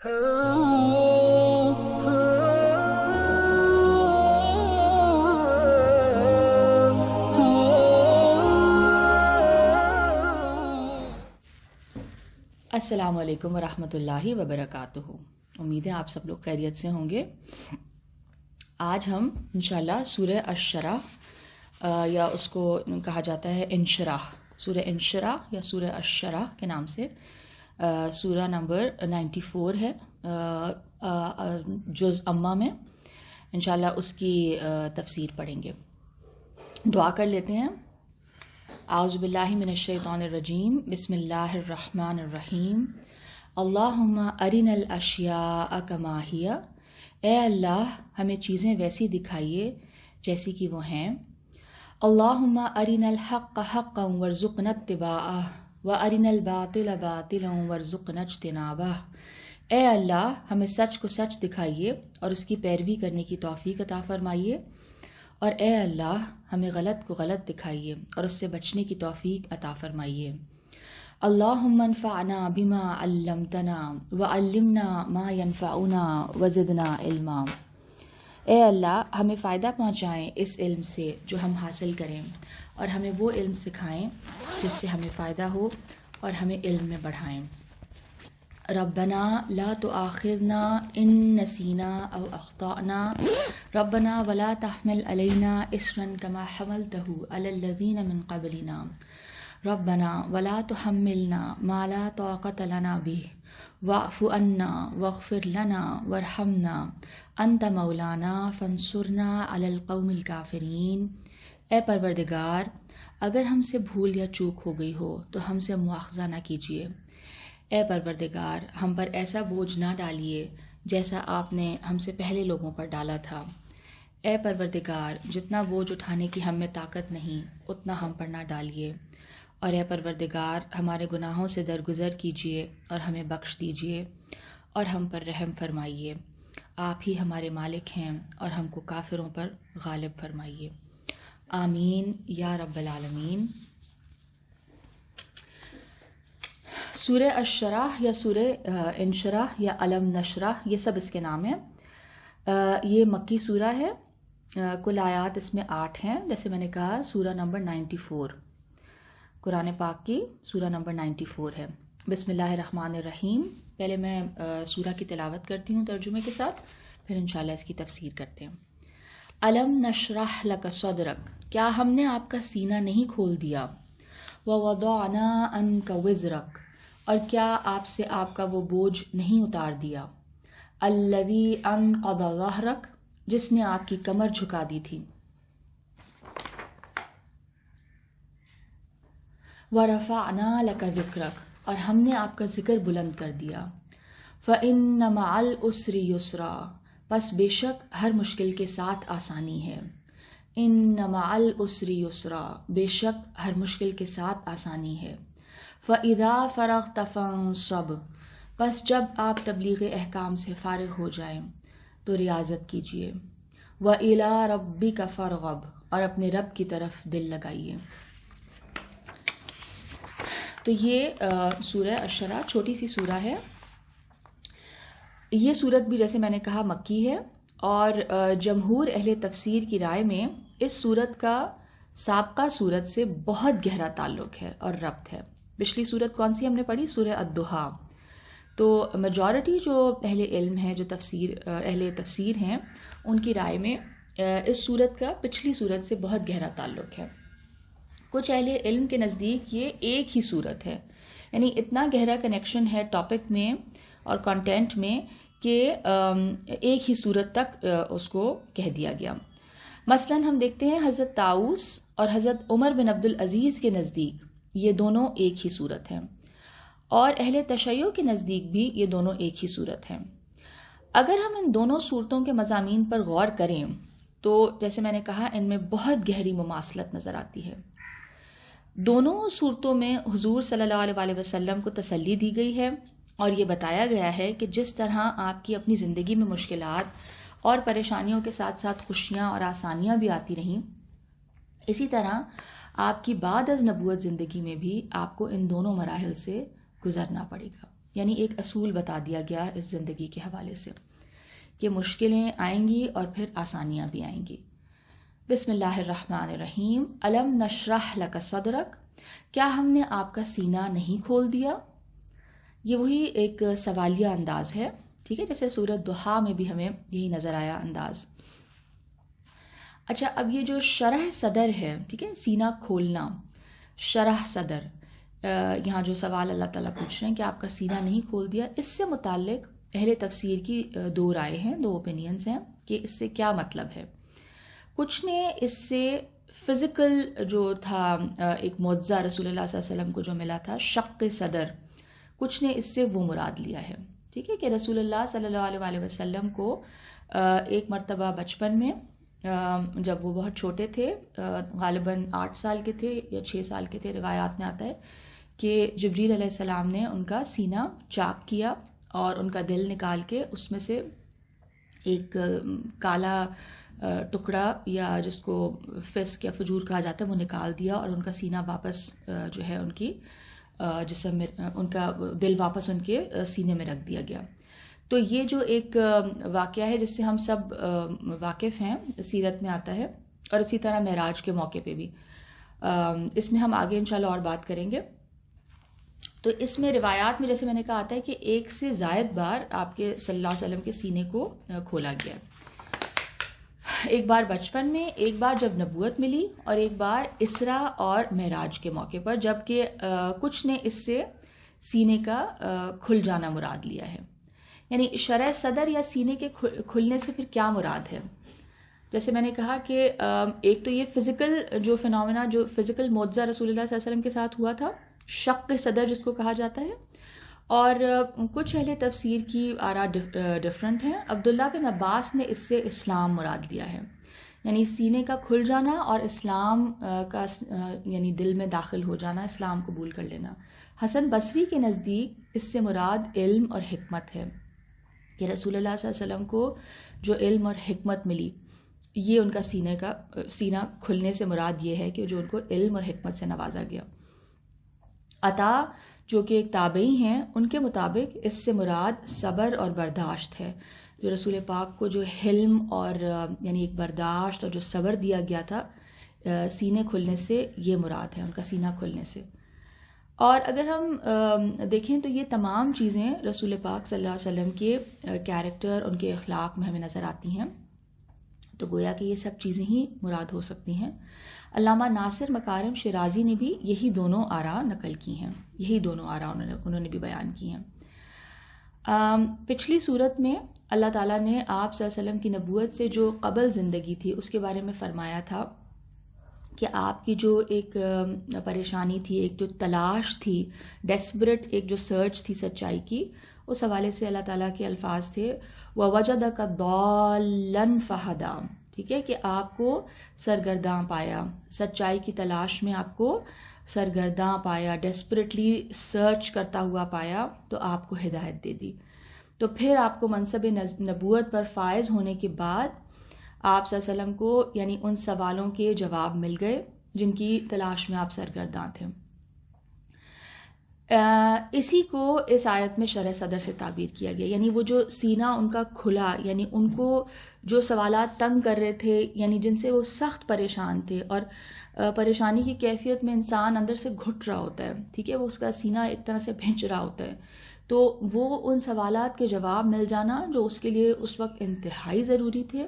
السلام علیکم ورحمۃ اللہ وبرکاتہ. امید ہے آپ سب لوگ خیریت سے ہوں گے. آج ہم انشاءاللہ سورہ الشرح یا اس کو کہا جاتا ہے انشراح، سورہ انشراح یا سورہ الشرح کے نام سے، سورہ نمبر 94 ہے جز امہ میں. انشاءاللہ اس کی تفسیر پڑھیں گے. دعا کر لیتے ہیں. اعوذ باللہ من الشیطان الرجیم، بسم اللہ الرحمن الرحیم. اللہم ارنا الاشیاء کما ہی، اے اللہ ہمیں چیزیں ویسی دکھائیے جیسی کہ وہ ہیں. اللہم ارنا الحق حقا وارزقنا اتباعہ وارنا الباطل باطلا وارزقنا اجتنابہ. اے اللہ ہمیں سچ کو سچ دکھائیے اور اس کی پیروی کرنے کی توفیق عطا فرمائیے، اور اے اللہ ہمیں غلط کو غلط دکھائیے اور اس سے بچنے کی توفیق عطا فرمائیے. اللہم انفعنا بما علمتنا وعلمنا ما ینفعنا وزدنا علما. اے اللہ ہمیں فائدہ پہنچائیں اس علم سے جو ہم حاصل کریں، اور ہمیں وہ علم سکھائیں جس سے ہمیں فائدہ ہو اور ہمیں علم میں بڑھائیں. ربنا لا تؤاخذنا ان نسینا او اخطأنا ربنا ولا تحمل علینا اصرا كما حملته على الذین من قبلنا ربنا ولا تحملنا ما لا طاقة لنا به واعف عنا واغفر لنا وارحمنا انت مولانا فانصرنا على القوم الكافرین. اے پروردگار اگر ہم سے بھول یا چوک ہو گئی ہو تو ہم سے مواخذہ نہ کیجیے. اے پروردگار ہم پر ایسا بوجھ نہ ڈالیے جیسا آپ نے ہم سے پہلے لوگوں پر ڈالا تھا. اے پروردگار جتنا بوجھ اٹھانے کی ہم میں طاقت نہیں اتنا ہم پر نہ ڈالیے. اور اے پروردگار ہمارے گناہوں سے درگزر کیجیے اور ہمیں بخش دیجیے اور ہم پر رحم فرمائیے. آپ ہی ہمارے مالک ہیں اور ہم کو کافروں پر غالب فرمائیے. آمین یا رب العالمین. سورہ الشرح یا سورہ انشراح یا علم نشرح یہ سب اس کے نام ہیں. یہ مکی سورہ ہے. کل آیات اس میں 8 ہیں. جیسے میں نے کہا سورہ نمبر 94 قرآن پاک کی سورہ نمبر 94 ہے. بسم اللہ الرحمن الرحیم. پہلے میں سورہ کی تلاوت کرتی ہوں ترجمے کے ساتھ، پھر انشاءاللہ اس کی تفسیر کرتے ہیں. علم نشرح لک صدرک، کیا ہم نے آپ کا سینہ نہیں کھول دیا. ووضعنا عنک وزرک، اور کیا آپ سے آپ کا وہ بوجھ نہیں اتار دیا. الذی انقض ظہرک، جس نے آپ کی کمر جھکا دی تھی. ورفعنا لک ذکرک، اور ہم نے آپ کا ذکر بلند کر دیا. فإن مع العسر یسرا، پس بے شک ہر مشکل کے ساتھ آسانی ہے. ان مع العسر یسرا، بے شک ہر مشکل کے ساتھ آسانی ہے. فَإِذَا فَرَغْتَ فَانصَبْ، پس جب آپ تبلیغ احکام سے فارغ ہو جائیں تو ریاضت کیجیے. وَإِلَىٰ رَبِّكَ فَارْغَب، اور اپنے رب کی طرف دل لگائیے. تو یہ سورہ الشرح چھوٹی سی سورہ ہے. یہ سورت بھی جیسے میں نے کہا مکی ہے، اور جمہور اہل تفسیر کی رائے میں اس سورت کا سابقہ سورت سے بہت گہرا تعلق ہے اور ربط ہے. پچھلی سورت کون سی ہم نے پڑھی؟ سورہ الضحیٰ. تو میجورٹی جو اہل علم ہیں، جو اہل تفسیر ہیں، ان کی رائے میں اس سورت کا پچھلی سورت سے بہت گہرا تعلق ہے. کچھ اہل علم کے نزدیک یہ ایک ہی سورت ہے، یعنی اتنا گہرا کنیکشن ہے ٹاپک میں اور کانٹینٹ میں کہ ایک ہی سورت تک اس کو کہہ دیا گیا. مثلاً ہم دیکھتے ہیں حضرت طاؤس اور حضرت عمر بن عبد العزیز کے نزدیک یہ دونوں ایک ہی صورت ہیں، اور اہل تشیع کے نزدیک بھی یہ دونوں ایک ہی صورت ہیں. اگر ہم ان دونوں صورتوں کے مضامین پر غور کریں تو جیسے میں نے کہا ان میں بہت گہری مماثلت نظر آتی ہے. دونوں صورتوں میں حضور صلی اللہ علیہ وسلم کو تسلی دی گئی ہے اور یہ بتایا گیا ہے کہ جس طرح آپ کی اپنی زندگی میں مشکلات اور پریشانیوں کے ساتھ ساتھ خوشیاں اور آسانیاں بھی آتی رہیں، اسی طرح آپ کی بعد از نبوت زندگی میں بھی آپ کو ان دونوں مراحل سے گزرنا پڑے گا. یعنی ایک اصول بتا دیا گیا اس زندگی کے حوالے سے کہ مشکلیں آئیں گی اور پھر آسانیاں بھی آئیں گی. بسم اللہ الرحمن الرحیم. الم نشرح لک صدرک، کیا ہم نے آپ کا سینہ نہیں کھول دیا؟ یہ وہی ایک سوالیہ انداز ہے، ٹھیک ہے، جیسے سورۃ ضحیٰ میں بھی ہمیں یہی نظر آیا انداز. اچھا، اب یہ جو شرح صدر ہے، ٹھیک ہے، سینہ کھولنا، شرح صدر، یہاں جو سوال اللہ تعالیٰ پوچھ رہے ہیں کہ آپ کا سینہ نہیں کھول دیا، اس سے متعلق اہل تفسیر کی دو رائے ہیں، دو اوپینینز ہیں کہ اس سے کیا مطلب ہے. کچھ نے اس سے فزیکل جو تھا ایک معجزہ رسول اللہ صلی اللہ علیہ وسلم کو جو ملا تھا، شق صدر، کچھ نے اس سے وہ مراد لیا ہے، ٹھیک ہے، کہ رسول اللہ صلی اللہ علیہ وسلم کو ایک مرتبہ بچپن میں جب وہ بہت چھوٹے تھے، غالباً 8 سال کے تھے یا 6 سال کے تھے، روایات میں آتا ہے کہ جبریل علیہ السلام نے ان کا سینہ چاک کیا اور ان کا دل نکال کے اس میں سے ایک کالا ٹکڑا یا جس کو فسق یا فجور کہا جاتا ہے وہ نکال دیا، اور ان کا سینہ واپس جو ہے ان کی جسم میں، ان کا دل واپس ان کے سینے میں رکھ دیا گیا. تو یہ جو ایک واقعہ ہے جس سے ہم سب واقف ہیں، سیرت میں آتا ہے، اور اسی طرح معراج کے موقع پہ بھی، اس میں ہم آگے انشاءاللہ اور بات کریں گے. تو اس میں روایات میں جیسے میں نے کہا آتا ہے کہ 1 سے زائد بار آپ کے صلی اللہ علیہ وسلم کے سینے کو کھولا گیا. ایک بار بچپن میں، ایک بار جب نبوت ملی، اور ایک بار اسرا اور معراج کے موقع پر، جبکہ کچھ نے اس سے سینے کا کھل جانا مراد لیا ہے. یعنی شرح صدر یا سینے کے کھلنے سے پھر کیا مراد ہے؟ جیسے میں نے کہا کہ ایک تو یہ فزیکل جو فنومینا، جو فزیکل معجزہ رسول اللہ صلی اللہ علیہ وسلم کے ساتھ ہوا تھا، شق صدر جس کو کہا جاتا ہے، اور کچھ اہل تفسیر کی آراء ڈفرنٹ ہیں. عبداللہ بن عباس نے اس سے اسلام مراد لیا ہے، یعنی سینے کا کھل جانا اور اسلام کا یعنی دل میں داخل ہو جانا، اسلام قبول کر لینا. حسن بصری کے نزدیک اس سے مراد علم اور حکمت ہے، کہ رسول اللہ صلی اللہ علیہ وسلم کو جو علم اور حکمت ملی، یہ ان کا سینہ کھلنے سے مراد یہ ہے کہ جو ان کو علم اور حکمت سے نوازا گیا. عطا جو کہ ایک تابعی ہیں، ان کے مطابق اس سے مراد صبر اور برداشت ہے. جو رسول پاک کو جو حلم اور یعنی ایک برداشت اور جو صبر دیا گیا تھا، سینے کھلنے سے یہ مراد ہے، ان کا سینہ کھلنے سے. اور اگر ہم دیکھیں تو یہ تمام چیزیں رسول پاک صلی اللہ علیہ وسلم کے کیریکٹر، ان کے اخلاق میں ہمیں نظر آتی ہیں، تو گویا کہ یہ سب چیزیں ہی مراد ہو سکتی ہیں. علامہ ناصر مکارم شیرازی نے بھی یہی دونوں آراء نقل کی ہیں، یہی دونوں آراء انہوں نے بھی بیان کی ہیں. پچھلی صورت میں اللہ تعالیٰ نے آپ صلی اللہ علیہ وسلم کی نبوت سے جو قبل زندگی تھی اس کے بارے میں فرمایا تھا کہ آپ کی جو ایک پریشانی تھی، ایک جو تلاش تھی، ڈیسپریٹ ایک جو سرچ تھی سچائی کی، اس حوالے سے اللہ تعالیٰ کے الفاظ تھے وَوَجَدَكَ ضَالًّا فَهَدَىٰ، ٹھیک ہے، کہ آپ کو سرگرداں پایا، سچائی کی تلاش میں آپ کو سرگرداں پایا، ڈیسپریٹلی سرچ کرتا ہوا پایا، تو آپ کو ہدایت دے دی. تو پھر آپ کو منصب نبوت پر فائز ہونے کے بعد آپ صلی اللہ علیہ وسلم کو یعنی ان سوالوں کے جواب مل گئے جن کی تلاش میں آپ سرگرداں تھے. اسی کو اس آیت میں شرح صدر سے تعبیر کیا گیا، یعنی وہ جو سینہ ان کا کھلا، یعنی ان کو جو سوالات تنگ کر رہے تھے، یعنی جن سے وہ سخت پریشان تھے، اور پریشانی کی کیفیت میں انسان اندر سے گھٹ رہا ہوتا ہے، ٹھیک ہے، وہ اس کا سینہ ایک طرح سے بھینچ رہا ہوتا ہے، تو وہ ان سوالات کے جواب مل جانا جو اس کے لیے اس وقت انتہائی ضروری تھے،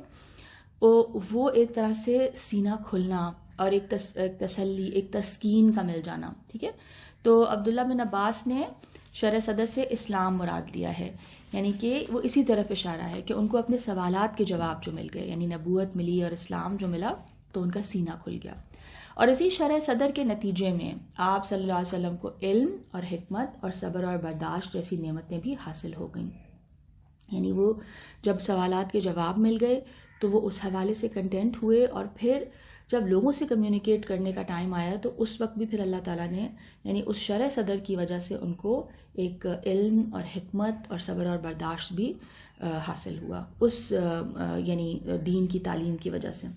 وہ ایک طرح سے سینہ کھلنا اور ایک تسلی، ایک تسکین کا مل جانا، ٹھیک ہے. تو عبداللہ بن عباس نے شرح صدر سے اسلام مراد لیا ہے، یعنی کہ وہ اسی طرف اشارہ ہے کہ ان کو اپنے سوالات کے جواب جو مل گئے، یعنی نبوت ملی اور اسلام جو ملا، تو ان کا سینہ کھل گیا. اور اسی شرح صدر کے نتیجے میں آپ صلی اللہ علیہ وسلم کو علم اور حکمت اور صبر اور برداشت جیسی نعمتیں بھی حاصل ہو گئیں. یعنی وہ جب سوالات کے جواب مل گئے تو وہ اس حوالے سے کنٹینٹ ہوئے، اور پھر جب لوگوں سے کمیونیکیٹ کرنے کا ٹائم آیا تو اس وقت بھی پھر اللہ تعالیٰ نے یعنی اس شرح صدر کی وجہ سے ان کو ایک علم اور حکمت اور صبر اور برداشت بھی حاصل ہوا، اس یعنی دین کی تعلیم کی وجہ سے.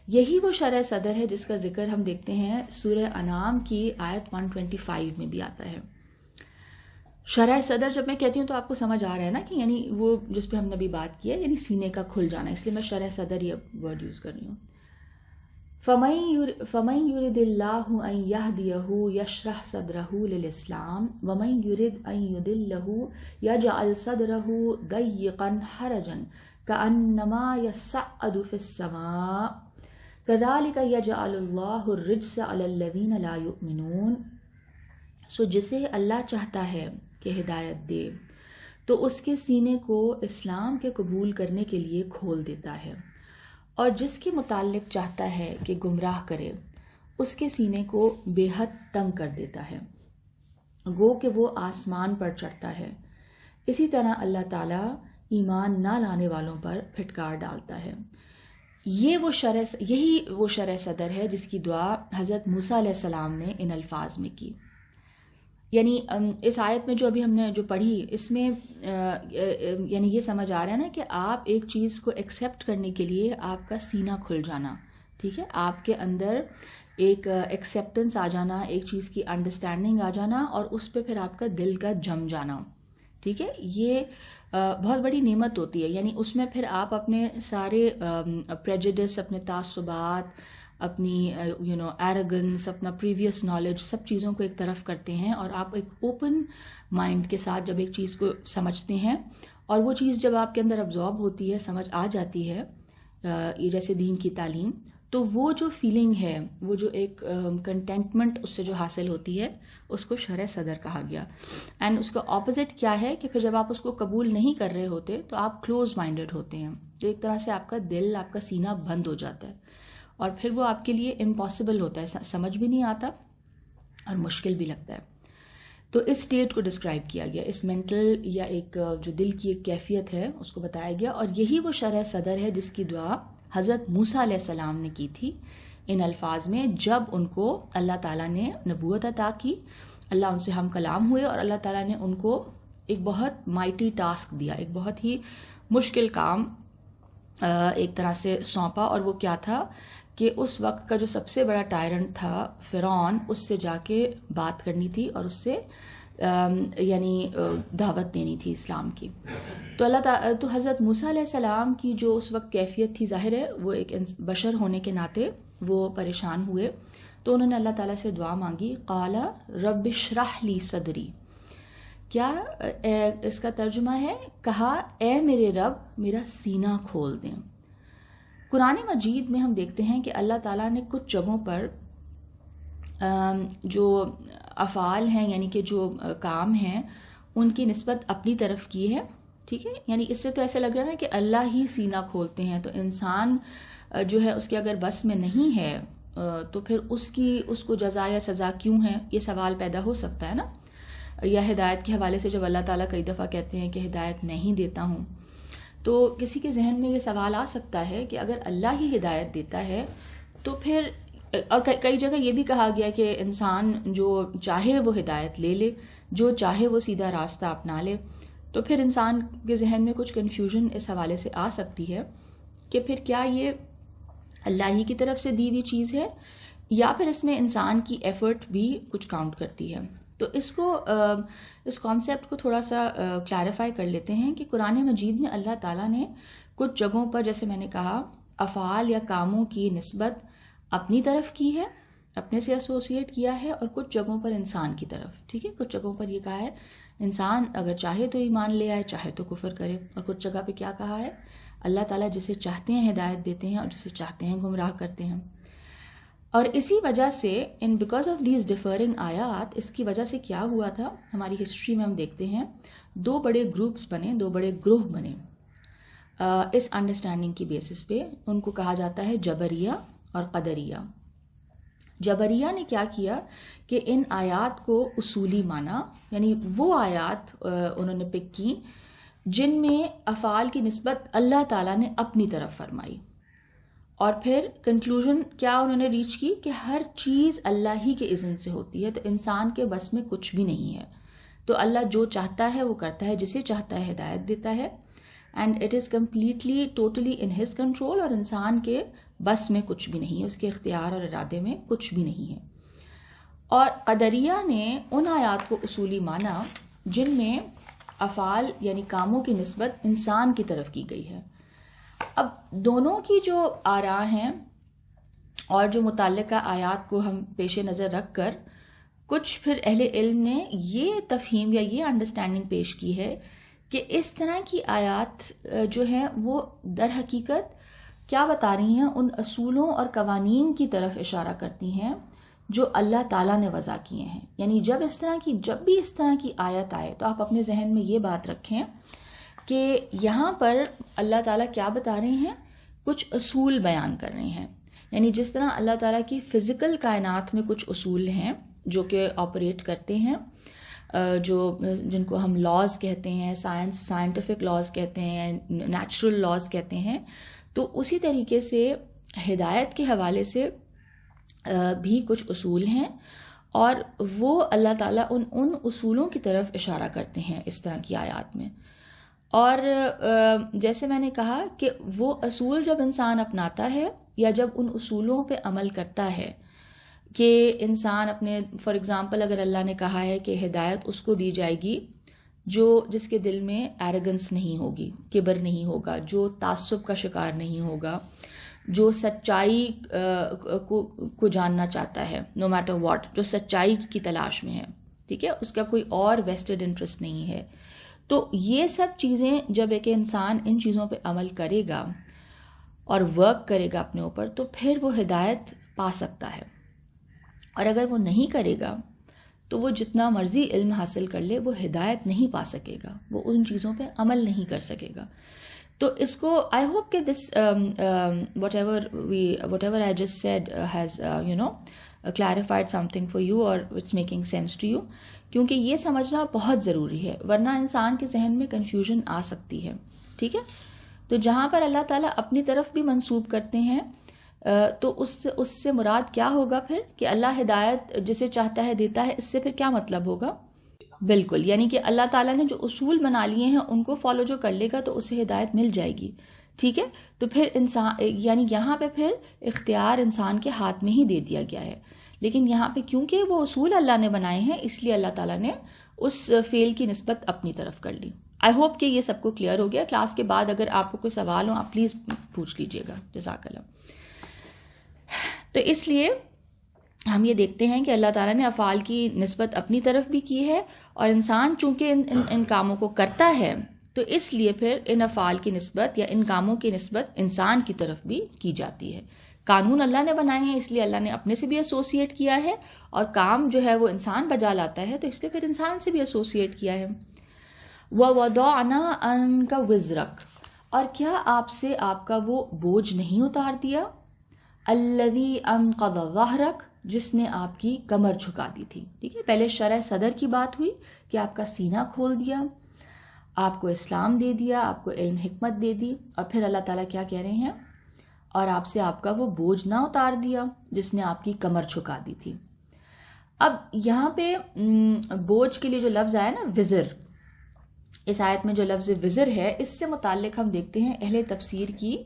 یہی وہ شرح صدر ہے جس کا ذکر ہم دیکھتے ہیں سورہ انعام کی آیت 125 میں بھی آتا ہے. شرح صدر جب میں کہتی ہوں تو آپ کو سمجھ آ رہا ہے نا کہ یعنی وہ جس پہ ہم نے ابھی بات کی ہے، یعنی سینے کا کھل جانا، اس لیے میں شرح صدر یہ ورڈ یوز کر رہی ہوں. فَمَن يُرِدِ اللَّهُ أَن يَهْدِيَهُ يَشْرَحْ صَدْرَهُ لِلْإِسْلَامِ وَمَن يُرِدْ أَن يُضِلَّهُ يَجْعَلْ صَدْرَهُ ضَيِّقًا حَرَجًا كَأَنَّمَا يَصَّعَّدُ فِي السَّمَاءِ كَذَلِكَ يَجْعَلُ اللَّهُ الرِّجْسَ عَلَى الَّذِينَ لَا يُؤْمِنُونَ. سو جسے اللہ چاہتا ہے کہ ہدایت دے تو اس کے سینے کو اسلام کے قبول کرنے کے لیے کھول دیتا ہے، اور جس کے متعلق چاہتا ہے کہ گمراہ کرے اس کے سینے کو بے حد تنگ کر دیتا ہے، گو کہ وہ آسمان پر چڑھتا ہے. اسی طرح اللہ تعالیٰ ایمان نہ لانے والوں پر پھٹکار ڈالتا ہے. یہی وہ شرح صدر ہے جس کی دعا حضرت موسیٰ علیہ السلام نے ان الفاظ میں کی. یعنی اس آیت میں جو ابھی ہم نے جو پڑھی، اس میں یعنی یہ سمجھ آ رہا ہے نا کہ آپ ایک چیز کو ایکسیپٹ کرنے کے لیے آپ کا سینہ کھل جانا، ٹھیک ہے، آپ کے اندر ایک ایکسیپٹنس آ جانا، ایک چیز کی انڈرسٹینڈنگ آ جانا، اور اس پہ پھر آپ کا دل کا جم جانا، ٹھیک ہے. یہ بہت بڑی نعمت ہوتی ہے. یعنی اس میں پھر آپ اپنے سارے پریجڈس، اپنے تعصبات، اپنی ایروگنس، اپنا پریویس نالج، سب چیزوں کو ایک طرف کرتے ہیں، اور آپ ایک اوپن مائنڈ کے ساتھ جب ایک چیز کو سمجھتے ہیں، اور وہ چیز جب آپ کے اندر ابزارب ہوتی ہے، سمجھ آ جاتی ہے، جیسے دین کی تعلیم، تو وہ جو فیلنگ ہے، وہ جو ایک کنٹینٹمنٹ اس سے جو حاصل ہوتی ہے، اس کو شرح صدر کہا گیا. اینڈ اس کا اپوزٹ کیا ہے کہ پھر جب آپ اس کو قبول نہیں کر رہے ہوتے تو آپ کلوز مائنڈڈ ہوتے ہیں، جو ایک طرح سے آپ کا دل، آپ کا سینہ بند ہو جاتا ہے، اور پھر وہ آپ کے لیے امپاسبل ہوتا ہے، سمجھ بھی نہیں آتا اور مشکل بھی لگتا ہے. تو اس اسٹیٹ کو ڈسکرائب کیا گیا، اس مینٹل یا ایک جو دل کی ایک کیفیت ہے اس کو بتایا گیا، اور یہی وہ شرح صدر ہے جس کی دعا حضرت موسیٰ علیہ السلام نے کی تھی ان الفاظ میں، جب ان کو اللہ تعالیٰ نے نبوت عطا کی، اللہ ان سے ہم کلام ہوئے، اور اللہ تعالیٰ نے ان کو ایک بہت مائٹی ٹاسک دیا، ایک بہت ہی مشکل کام ایک طرح سے سونپا. اور وہ کیا تھا کہ اس وقت کا جو سب سے بڑا ٹائرنٹ تھا فرعون، اس سے جا کے بات کرنی تھی اور اس سے یعنی دعوت دینی تھی اسلام کی. تو حضرت موسیٰ علیہ السلام کی جو اس وقت کیفیت تھی، ظاہر ہے وہ ایک بشر ہونے کے ناطے وہ پریشان ہوئے، تو انہوں نے اللہ تعالیٰ سے دعا مانگی. قال رب اشرح لی صدری، کیا اس کا ترجمہ ہے، کہا اے میرے رب میرا سینہ کھول دیں. قرآن مجید میں ہم دیکھتے ہیں کہ اللہ تعالیٰ نے کچھ جگہوں پر جو افعال ہیں، یعنی کہ جو کام ہیں، ان کی نسبت اپنی طرف کی ہے، ٹھیک ہے. یعنی اس سے تو ایسے لگ رہا ہے نا کہ اللہ ہی سینہ کھولتے ہیں، تو انسان جو ہے اس کے اگر بس میں نہیں ہے تو پھر اس کو جزا یا سزا کیوں ہے، یہ سوال پیدا ہو سکتا ہے نا. یا ہدایت کے حوالے سے جب اللہ تعالیٰ کئی دفعہ کہتے ہیں کہ ہدایت میں ہی دیتا ہوں، تو کسی کے ذہن میں یہ سوال آ سکتا ہے کہ اگر اللہ ہی ہدایت دیتا ہے تو پھر، اور کئی جگہ یہ بھی کہا گیا کہ انسان جو چاہے وہ ہدایت لے لے، جو چاہے وہ سیدھا راستہ اپنا لے. تو پھر انسان کے ذہن میں کچھ کنفیوژن اس حوالے سے آ سکتی ہے کہ پھر کیا یہ اللہ ہی کی طرف سے دی ہوئی چیز ہے، یا پھر اس میں انسان کی ایفرٹ بھی کچھ کاؤنٹ کرتی ہے. تو اس کانسیپٹ کو تھوڑا سا کلیریفائی کر لیتے ہیں کہ قرآن مجید میں اللہ تعالیٰ نے کچھ جگہوں پر، جیسے میں نے کہا، افعال یا کاموں کی نسبت اپنی طرف کی ہے، اپنے سے ایسوسیٹ کیا ہے، اور کچھ جگہوں پر انسان کی طرف، ٹھیک ہے. کچھ جگہوں پر یہ کہا ہے انسان اگر چاہے تو ایمان لے آئے، چاہے تو کفر کرے، اور کچھ جگہ پہ کیا کہا ہے، اللہ تعالیٰ جسے چاہتے ہیں ہدایت دیتے ہیں اور جسے چاہتے ہیں گمراہ کرتے ہیں. اور اسی وجہ سے بیکاز آف دیز ڈیفرنگ آیات، اس کی وجہ سے کیا ہوا تھا، ہماری ہسٹری میں ہم دیکھتے ہیں دو بڑے گروپس بنے، دو بڑے گروہ بنے اس انڈرسٹینڈنگ کی بیسس پہ. ان کو کہا جاتا ہے جبریہ اور قدریہ. جبریہ نے کیا کیا کہ ان آیات کو اصولی مانا، یعنی وہ آیات انہوں نے پک کی جن میں افعال کی نسبت اللہ تعالیٰ نے اپنی طرف فرمائی، اور پھر کنکلوژن کیا انہوں نے ریچ کی کہ ہر چیز اللہ ہی کے اذن سے ہوتی ہے، تو انسان کے بس میں کچھ بھی نہیں ہے. تو اللہ جو چاہتا ہے وہ کرتا ہے، جسے چاہتا ہے ہدایت دیتا ہے، and it is completely totally in his control, اور انسان کے بس میں کچھ بھی نہیں ہے، اس کے اختیار اور ارادے میں کچھ بھی نہیں ہے. اور قدریہ نے ان آیات کو اصولی مانا جن میں افعال یعنی کاموں کی نسبت انسان کی طرف کی گئی ہے. اب دونوں کی جو آراء ہیں اور جو متعلقہ آیات کو ہم پیش نظر رکھ کر کچھ پھر اہل علم نے یہ تفہیم یا یہ انڈرسٹینڈنگ پیش کی ہے کہ اس طرح کی آیات جو ہیں وہ در حقیقت کیا بتا رہی ہیں، ان اصولوں اور قوانین کی طرف اشارہ کرتی ہیں جو اللہ تعالیٰ نے وضع کیے ہیں. یعنی جب بھی اس طرح کی آیت آئے تو آپ اپنے ذہن میں یہ بات رکھیں کہ یہاں پر اللہ تعالیٰ کیا بتا رہے ہیں، کچھ اصول بیان کر رہے ہیں. یعنی جس طرح اللہ تعالیٰ کی فزیکل کائنات میں کچھ اصول ہیں جو کہ آپریٹ کرتے ہیں، جن کو ہم لاز کہتے ہیں، سائنٹیفک لاز کہتے ہیں، نیچرل لاز کہتے ہیں، تو اسی طریقے سے ہدایت کے حوالے سے بھی کچھ اصول ہیں، اور وہ اللہ تعالیٰ ان اصولوں کی طرف اشارہ کرتے ہیں اس طرح کی آیات میں. اور جیسے میں نے کہا کہ وہ اصول جب انسان اپناتا ہے یا جب ان اصولوں پہ عمل کرتا ہے کہ انسان اپنے فار ایگزامپل اگر اللہ نے کہا ہے کہ ہدایت اس کو دی جائے گی جس کے دل میں ایروگنس نہیں ہوگی، کبر نہیں ہوگا، جو تعصب کا شکار نہیں ہوگا، جو سچائی کو جاننا چاہتا ہے نو میٹر واٹ، جو سچائی کی تلاش میں ہے، ٹھیک ہے، اس کا کوئی اور ویسٹڈ انٹرسٹ نہیں ہے. تو یہ سب چیزیں جب ایک انسان ان چیزوں پہ عمل کرے گا اور ورک کرے گا اپنے اوپر، تو پھر وہ ہدایت پا سکتا ہے. اور اگر وہ نہیں کرے گا تو وہ جتنا مرضی علم حاصل کر لے وہ ہدایت نہیں پا سکے گا، وہ ان چیزوں پہ عمل نہیں کر سکے گا. تو اس کو آئی ہوپ کہ this what ever I just said has clarified something for you or it's making sense to you، کیونکہ یہ سمجھنا بہت ضروری ہے، ورنہ انسان کے ذہن میں کنفیوژن آ سکتی ہے. ٹھیک ہے، تو جہاں پر اللہ تعالیٰ اپنی طرف بھی منسوب کرتے ہیں تو اس سے مراد کیا ہوگا پھر کہ اللہ ہدایت جسے چاہتا ہے دیتا ہے، اس سے پھر کیا مطلب ہوگا؟ بالکل، یعنی کہ اللہ تعالیٰ نے جو اصول بنا لیے ہیں ان کو فالو جو کر لے گا تو اسے ہدایت مل جائے گی. ٹھیک ہے، تو پھر انسان یعنی یہاں پہ پھر اختیار انسان کے ہاتھ میں ہی دے دیا گیا ہے. لیکن یہاں پہ کیونکہ وہ اصول اللہ نے بنائے ہیں اس لیے اللہ تعالیٰ نے اس فعل کی نسبت اپنی طرف کر لی. آئی ہوپ کہ یہ سب کو کلیئر ہو گیا. کلاس کے بعد اگر آپ کو کوئی سوال ہو آپ پلیز پوچھ لیجیے گا. جزاک اللہ. تو اس لیے ہم یہ دیکھتے ہیں کہ اللہ تعالیٰ نے افعال کی نسبت اپنی طرف بھی کی ہے، اور انسان چونکہ ان کاموں کو کرتا ہے تو اس لیے پھر ان افعال کی نسبت یا ان کاموں کی نسبت انسان کی طرف بھی کی جاتی ہے. قانون اللہ نے بنائے ہیں اس لیے اللہ نے اپنے سے بھی ایسوسیٹ کیا ہے، اور کام جو ہے وہ انسان بجا لاتا ہے تو اس لیے پھر انسان سے بھی ایسوسیٹ کیا ہے. وَوَضَعْنَا عَنْكَ وِزْرَكَ، اور کیا آپ سے آپ کا وہ بوجھ نہیں اتار دیا، الَّذِي أَنْقَضَ ظَهْرَكَ، جس نے آپ کی کمر جھکا دی تھی. ٹھیک ہے، پہلے شرح صدر کی بات ہوئی کہ آپ کا سینہ کھول دیا، آپ کو اسلام دے دیا، آپ کو علم حکمت دے دی، اور پھر اللہ تعالیٰ کیا کہہ رہے ہیں، اور آپ سے آپ کا وہ بوجھ نہ اتار دیا جس نے آپ کی کمر جھکا دی تھی. اب یہاں پہ بوجھ کے لیے جو لفظ آیا نا وزر، اس آیت میں جو لفظ وزر ہے اس سے متعلق ہم دیکھتے ہیں اہل تفسیر کی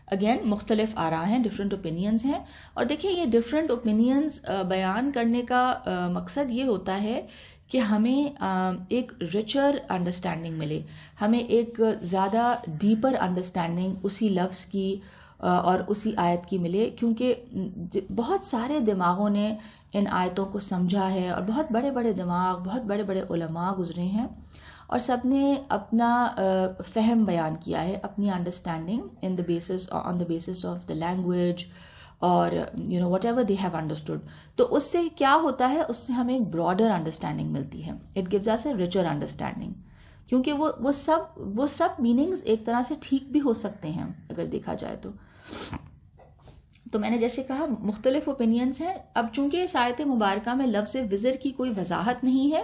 اگین مختلف آراء ہیں، ڈفرینٹ اوپینینز ہیں. اور دیکھیں یہ ڈفرینٹ اوپینینز بیان کرنے کا مقصد یہ ہوتا ہے کہ ہمیں ایک ریچر انڈرسٹینڈنگ ملے، ہمیں ایک زیادہ ڈیپر انڈرسٹینڈنگ اسی لفظ کی اور اسی آیت کی ملے، کیونکہ بہت سارے دماغوں نے ان آیتوں کو سمجھا ہے، اور بہت بڑے بڑے دماغ، بہت بڑے بڑے علماء گزرے ہیں، اور سب نے اپنا فہم بیان کیا ہے، اپنی understanding on the basis of the language اور whatever they have understood. تو اس سے کیا ہوتا ہے، اس سے ہمیں ایک براڈر انڈرسٹینڈنگ ملتی ہے. It gives us a richer understanding, کیونکہ وہ سب میننگز ایک طرح سے ٹھیک بھی ہو سکتے ہیں اگر دیکھا جائے تو. تو میں نے جیسے کہا مختلف اوپینینز ہیں. اب چونکہ اس آیت مبارکہ میں لفظ وزر کی کوئی وضاحت نہیں ہے،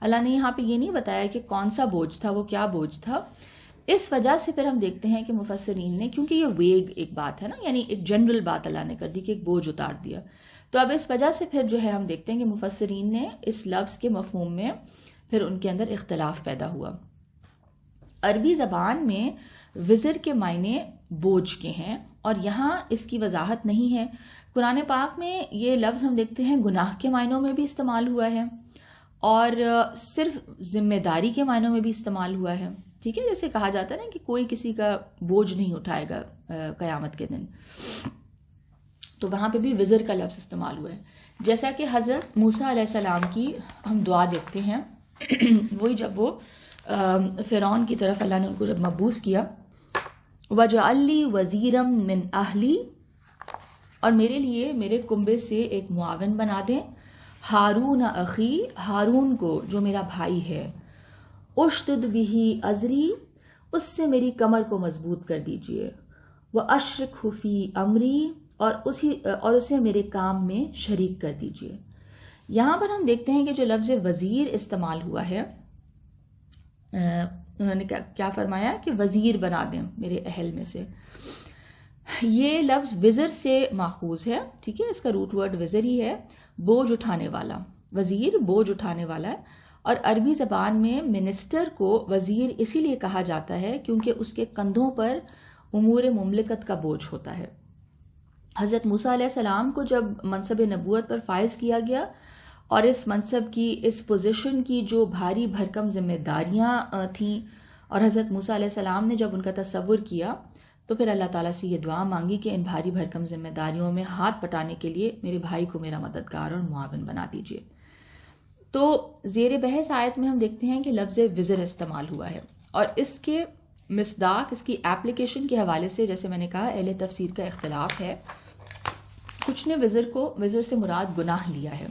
اللہ نے یہاں پہ یہ نہیں بتایا کہ کون سا بوجھ تھا، وہ کیا بوجھ تھا، اس وجہ سے پھر ہم دیکھتے ہیں کہ مفسرین نے، کیونکہ یہ ویگ ایک بات ہے نا، یعنی ایک جنرل بات اللہ نے کر دی کہ ایک بوجھ اتار دیا، تو اب اس وجہ سے پھر جو ہے ہم دیکھتے ہیں کہ مفسرین نے اس لفظ کے مفہوم میں پھر ان کے اندر اختلاف پیدا ہوا. عربی زبان میں وزر کے معنی بوجھ کے ہیں، اور یہاں اس کی وضاحت نہیں ہے. قرآن پاک میں یہ لفظ ہم دیکھتے ہیں گناہ کے معنوں میں بھی استعمال ہوا ہے، اور صرف ذمہ داری کے معنوں میں بھی استعمال ہوا ہے. ٹھیک ہے, جیسے کہا جاتا ہے نا کہ کوئی کسی کا بوجھ نہیں اٹھائے گا قیامت کے دن, تو وہاں پہ بھی وزر کا لفظ استعمال ہوا ہے. جیسا کہ حضرت موسیٰ علیہ السلام کی ہم دعا دیکھتے ہیں, وہی جب وہ فرعون کی طرف اللہ نے ان کو جب مبعوث کیا, وَجَعَلْ لِي وَزِيرًا مِّنْ أَهْلِي, اور میرے لیے میرے کنبے سے ایک معاون بنا دیں, ہارون اخی, ہارون کو جو میرا بھائی ہے, اشدد بہ ازری, اس سے میری کمر کو مضبوط کر دیجئے, واشرکہ فی امری, اور اسے میرے کام میں شریک کر دیجئے. یہاں پر ہم دیکھتے ہیں کہ جو لفظ وزیر استعمال ہوا ہے, انہوں نے کیا فرمایا کہ وزیر بنا دیں میرے اہل میں سے. یہ لفظ وزر سے ماخوذ ہے. ٹھیک ہے, اس کا روٹ ورڈ وزر ہی ہے, بوجھ اٹھانے والا. وزیر بوجھ اٹھانے والا ہے, اور عربی زبان میں منسٹر کو وزیر اسی لیے کہا جاتا ہے کیونکہ اس کے کندھوں پر امور مملکت کا بوجھ ہوتا ہے. حضرت موسیٰ علیہ السلام کو جب منصب نبوت پر فائز کیا گیا اور اس منصب کی, اس پوزیشن کی جو بھاری بھرکم ذمہ داریاں تھیں, اور حضرت موسیٰ علیہ السلام نے جب ان کا تصور کیا تو پھر اللہ تعالیٰ سے یہ دعا مانگی کہ ان بھاری بھرکم ذمہ داریوں میں ہاتھ پٹانے کے لیے میرے بھائی کو میرا مددگار اور معاون بنا دیجیے. تو زیر بحث آیت میں ہم دیکھتے ہیں کہ لفظ وزر استعمال ہوا ہے, اور اس کے مصداق, اس کی ایپلیکیشن کے حوالے سے جیسے میں نے کہا اہل تفسیر کا اختلاف ہے. کچھ نے وزر سے مراد گناہ لیا ہے,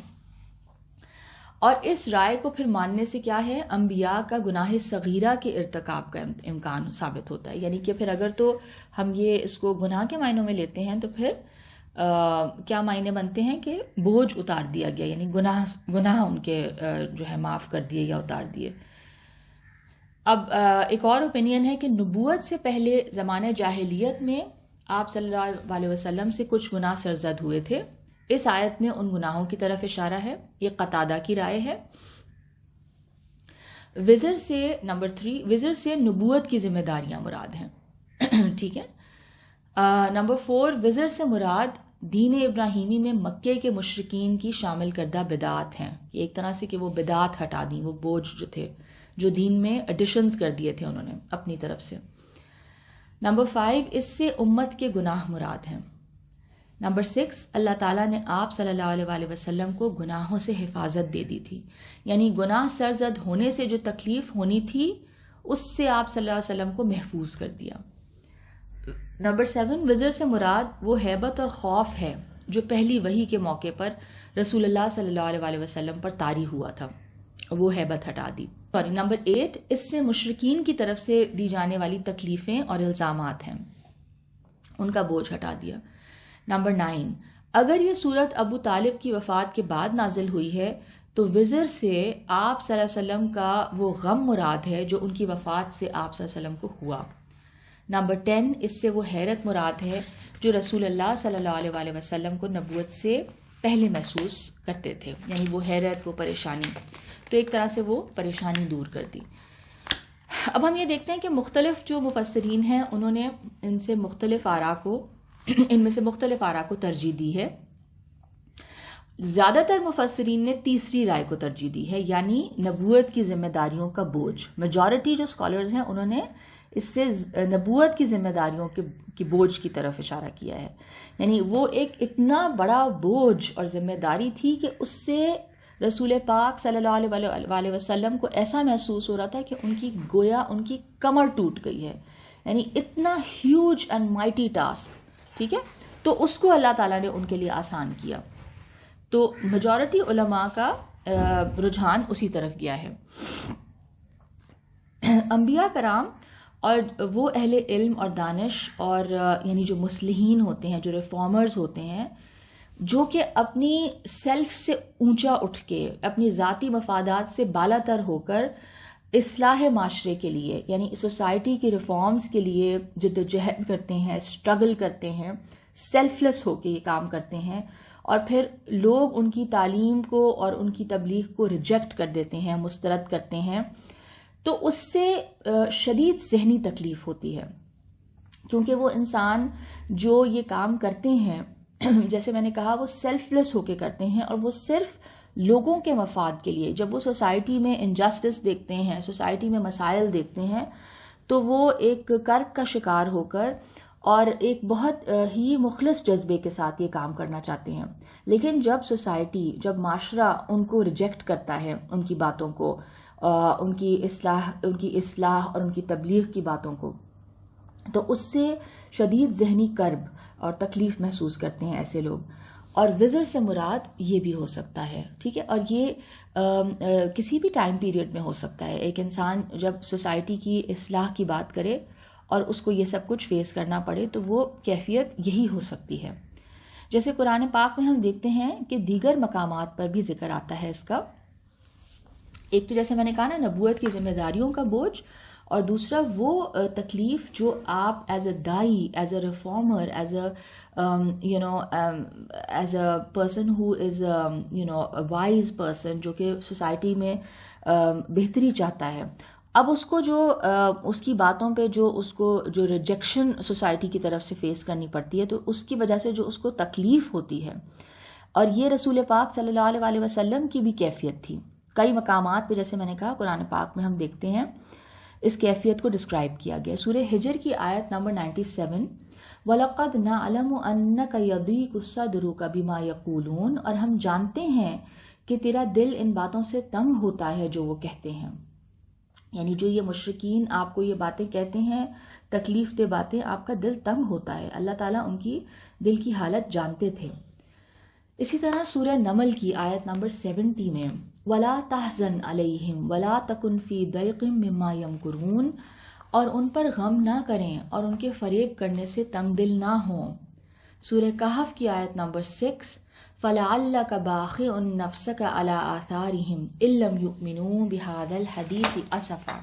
اور اس رائے کو پھر ماننے سے کیا ہے, انبیاء کا گناہ صغیرہ کے ارتکاب کا امکان ثابت ہوتا ہے. یعنی کہ پھر اگر تو ہم یہ اس کو گناہ کے معنوں میں لیتے ہیں تو پھر کیا معنی بنتے ہیں کہ بوجھ اتار دیا گیا, یعنی گناہ ان کے جو ہے معاف کر دیے یا اتار دیے. اب ایک اور اوپینین ہے کہ نبوت سے پہلے زمانہ جاہلیت میں آپ صلی اللہ علیہ وسلم سے کچھ گناہ سرزد ہوئے تھے. اس آیت میں ان گناہوں کی طرف اشارہ ہے. یہ قتادہ کی رائے ہے. وزر سے نمبر 3, وزر سے نبوت کی ذمہ داریاں مراد ہیں. ٹھیک ہے. نمبر 4, وزر سے مراد دین ابراہیمی میں مکے کے مشرکین کی شامل کردہ بدعات ہیں. ایک طرح سے کہ وہ بدعات ہٹا دیں, وہ بوجھ جو تھے جو دین میں ایڈیشنز کر دیے تھے انہوں نے اپنی طرف سے. نمبر 5, اس سے امت کے گناہ مراد ہیں. نمبر 6, اللہ تعالیٰ نے آپ صلی اللہ علیہ وسلم کو گناہوں سے حفاظت دے دی تھی, یعنی گناہ سرزد ہونے سے جو تکلیف ہونی تھی اس سے آپ صلی اللہ علیہ وسلم کو محفوظ کر دیا. نمبر 7, وزر سے مراد وہ ہیبت اور خوف ہے جو پہلی وحی کے موقع پر رسول اللہ صلی اللہ علیہ وسلم پر طاری ہوا تھا, وہ ہیبت ہٹا دی. نمبر 8, اس سے مشرکین کی طرف سے دی جانے والی تکلیفیں اور الزامات ہیں, ان کا بوجھ ہٹا دیا. نمبر 9, اگر یہ صورت ابو طالب کی وفات کے بعد نازل ہوئی ہے تو وزر سے آپ صلی اللہ علیہ وسلم کا وہ غم مراد ہے جو ان کی وفات سے آپ صلی اللہ علیہ وسلم کو ہوا. نمبر 10, اس سے وہ حیرت مراد ہے جو رسول اللہ صلی اللہ علیہ وسلم کو نبوت سے پہلے محسوس کرتے تھے, یعنی وہ حیرت, وہ پریشانی, تو ایک طرح سے وہ پریشانی دور کر دی. اب ہم یہ دیکھتے ہیں کہ مختلف جو مفسرین ہیں انہوں نے ان میں سے مختلف آراء کو ترجیح دی ہے. زیادہ تر مفسرین نے تیسری رائے کو ترجیح دی ہے, یعنی نبوت کی ذمہ داریوں کا بوجھ. میجورٹی جو اسکالرز ہیں انہوں نے اس سے نبوت کی ذمہ داریوں کی بوجھ کی طرف اشارہ کیا ہے, یعنی وہ ایک اتنا بڑا بوجھ اور ذمہ داری تھی کہ اس سے رسول پاک صلی اللہ علیہ وسلم کو ایسا محسوس ہو رہا تھا کہ گویا ان کی کمر ٹوٹ گئی ہے, یعنی اتنا ہیوج اینڈ مائٹی ٹاسک. ٹھیک ہے, تو اس کو اللہ تعالیٰ نے ان کے لیے آسان کیا. تو میجورٹی علماء کا رجحان اسی طرف گیا ہے. انبیاء کرام اور وہ اہل علم اور دانش اور یعنی جو مصلحین ہوتے ہیں, جو ریفارمرز ہوتے ہیں, جو کہ اپنی سیلف سے اونچا اٹھ کے اپنی ذاتی مفادات سے بالا تر ہو کر اصلاح معاشرے کے لیے, یعنی سوسائٹی کے ریفارمز کے لیے جد و جہد کرتے ہیں, اسٹرگل کرتے ہیں, سیلف لیس ہو کے یہ کام کرتے ہیں, اور پھر لوگ ان کی تعلیم کو اور ان کی تبلیغ کو ریجیکٹ کر دیتے ہیں, مسترد کرتے ہیں, تو اس سے شدید ذہنی تکلیف ہوتی ہے. کیونکہ وہ انسان جو یہ کام کرتے ہیں, جیسے میں نے کہا, وہ سیلف لیس ہو کے کرتے ہیں, اور وہ صرف لوگوں کے مفاد کے لیے، جب وہ سوسائٹی میں انجسٹس دیکھتے ہیں، سوسائٹی میں مسائل دیکھتے ہیں، تو وہ ایک کرب کا شکار ہو کر اور ایک بہت ہی مخلص جذبے کے ساتھ یہ کام کرنا چاہتے ہیں. لیکن جب سوسائٹی، جب معاشرہ ان کو ریجیکٹ کرتا ہے، ان کی باتوں کو، ان کی اصلاح اور ان کی تبلیغ کی باتوں کو، تو اس سے شدید ذہنی کرب اور تکلیف محسوس کرتے ہیں ایسے لوگ. اور وزر سے مراد یہ بھی ہو سکتا ہے، ٹھیک ہے، اور یہ کسی بھی ٹائم پیریڈ میں ہو سکتا ہے. ایک انسان جب سوسائٹی کی اصلاح کی بات کرے اور اس کو یہ سب کچھ فیس کرنا پڑے تو وہ کیفیت یہی ہو سکتی ہے. جیسے قرآن پاک میں ہم دیکھتے ہیں کہ دیگر مقامات پر بھی ذکر آتا ہے اس کا. ایک تو جیسے میں نے کہا نا، نبوت کی ذمہ داریوں کا بوجھ، اور دوسرا وہ تکلیف جو آپ ایز اے دائی، as a reformer, as a as a person who is wise person, جو کہ سوسائٹی میں بہتری چاہتا ہے، اب اس کو جو اس کی باتوں پہ جو ریجیکشن سوسائٹی کی طرف سے فیس کرنی پڑتی ہے، تو اس کی وجہ سے جو اس کو تکلیف ہوتی ہے. اور یہ رسول پاک صلی اللہ علیہ وسلم کی بھی کیفیت تھی. کئی مقامات پہ جیسے میں نے کہا قرآن پاک میں ہم دیکھتے ہیں اس کیفیت کو ڈسکرائب کیا گیا. سورہ ہجر کی آیت نمبر 97، وَلَقَدْ نَعْلَمُ أَنَّكَ يَضِيقُ صَدْرُكَ بِمَا يَقُولُونَ، اور ہم جانتے ہیں کہ تیرا دل ان باتوں سے تنگ ہوتا ہے جو وہ کہتے ہیں. یعنی جو یہ مشرکین آپ کو یہ باتیں کہتے ہیں، تکلیف دہ باتیں، آپ کا دل تنگ ہوتا ہے. اللہ تعالیٰ ان کی دل کی حالت جانتے تھے. اسی طرح سورہ نمل کی آیت نمبر 70 میں وَلَا تَحْزَنْ عَلَيْهِمْ وَلَا تَكُنْ فِي ضَيْقٍ مِّمَّا يَمْكُرُونَ، اور ان پر غم نہ کریں اور ان کے فریب کرنے سے تنگ دل نہ ہوں. سورہ کہف کی آیت نمبر 6، فَلَعَلَّكَ بَاخِعٌ نَفْسَكَ عَلَىٰ آثَارِهِمْ إِن لَّمْ يُؤْمِنُوا بِهَٰذَا الْحَدِيثِ أَسَفًا،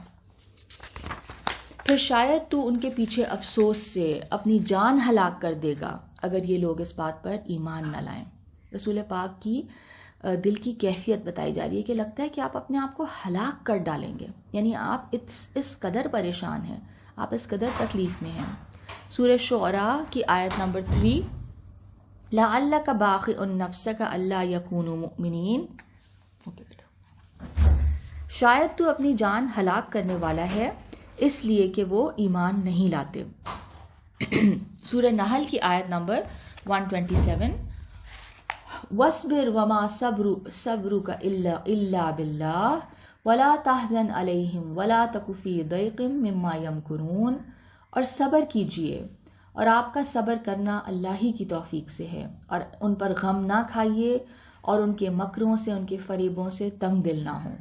پھر شاید تو ان کے پیچھے افسوس سے اپنی جان ہلاک کر دے گا اگر یہ لوگ اس بات پر ایمان نہ لائیں. رسول پاک کی دل کی کیفیت بتائی جا رہی ہے کہ لگتا ہے کہ آپ اپنے آپ کو ہلاک کر ڈالیں گے، یعنی آپ اس قدر پریشان ہیں، آپ اس قدر تکلیف میں ہیں. سورہ شعراء کی آیت نمبر 3، لَعَلَّكَ بَاخِعٌ نَفْسَكَ أَلَّا يَكُونُوا مُؤْمِنِينَ، شاید تو اپنی جان ہلاک کرنے والا ہے اس لیے کہ وہ ایمان نہیں لاتے. سورہ نحل کی آیت نمبر 127، وَاصْبِرْ وَمَا صَبْرُكَ إِلَّا بِاللَّهِ وَلَا تَحْزَنْ عَلَيْهِمْ وَلَا تَكُ فِي ضَيْقٍ مِّمَّا يَمْكُرُونَ، اور صبر کیجئے، اور آپ کا صبر کرنا اللہ ہی کی توفیق سے ہے، اور ان پر غم نہ کھائیے اور ان کے مکروں سے، ان کے فریبوں سے تنگ دل نہ ہوں.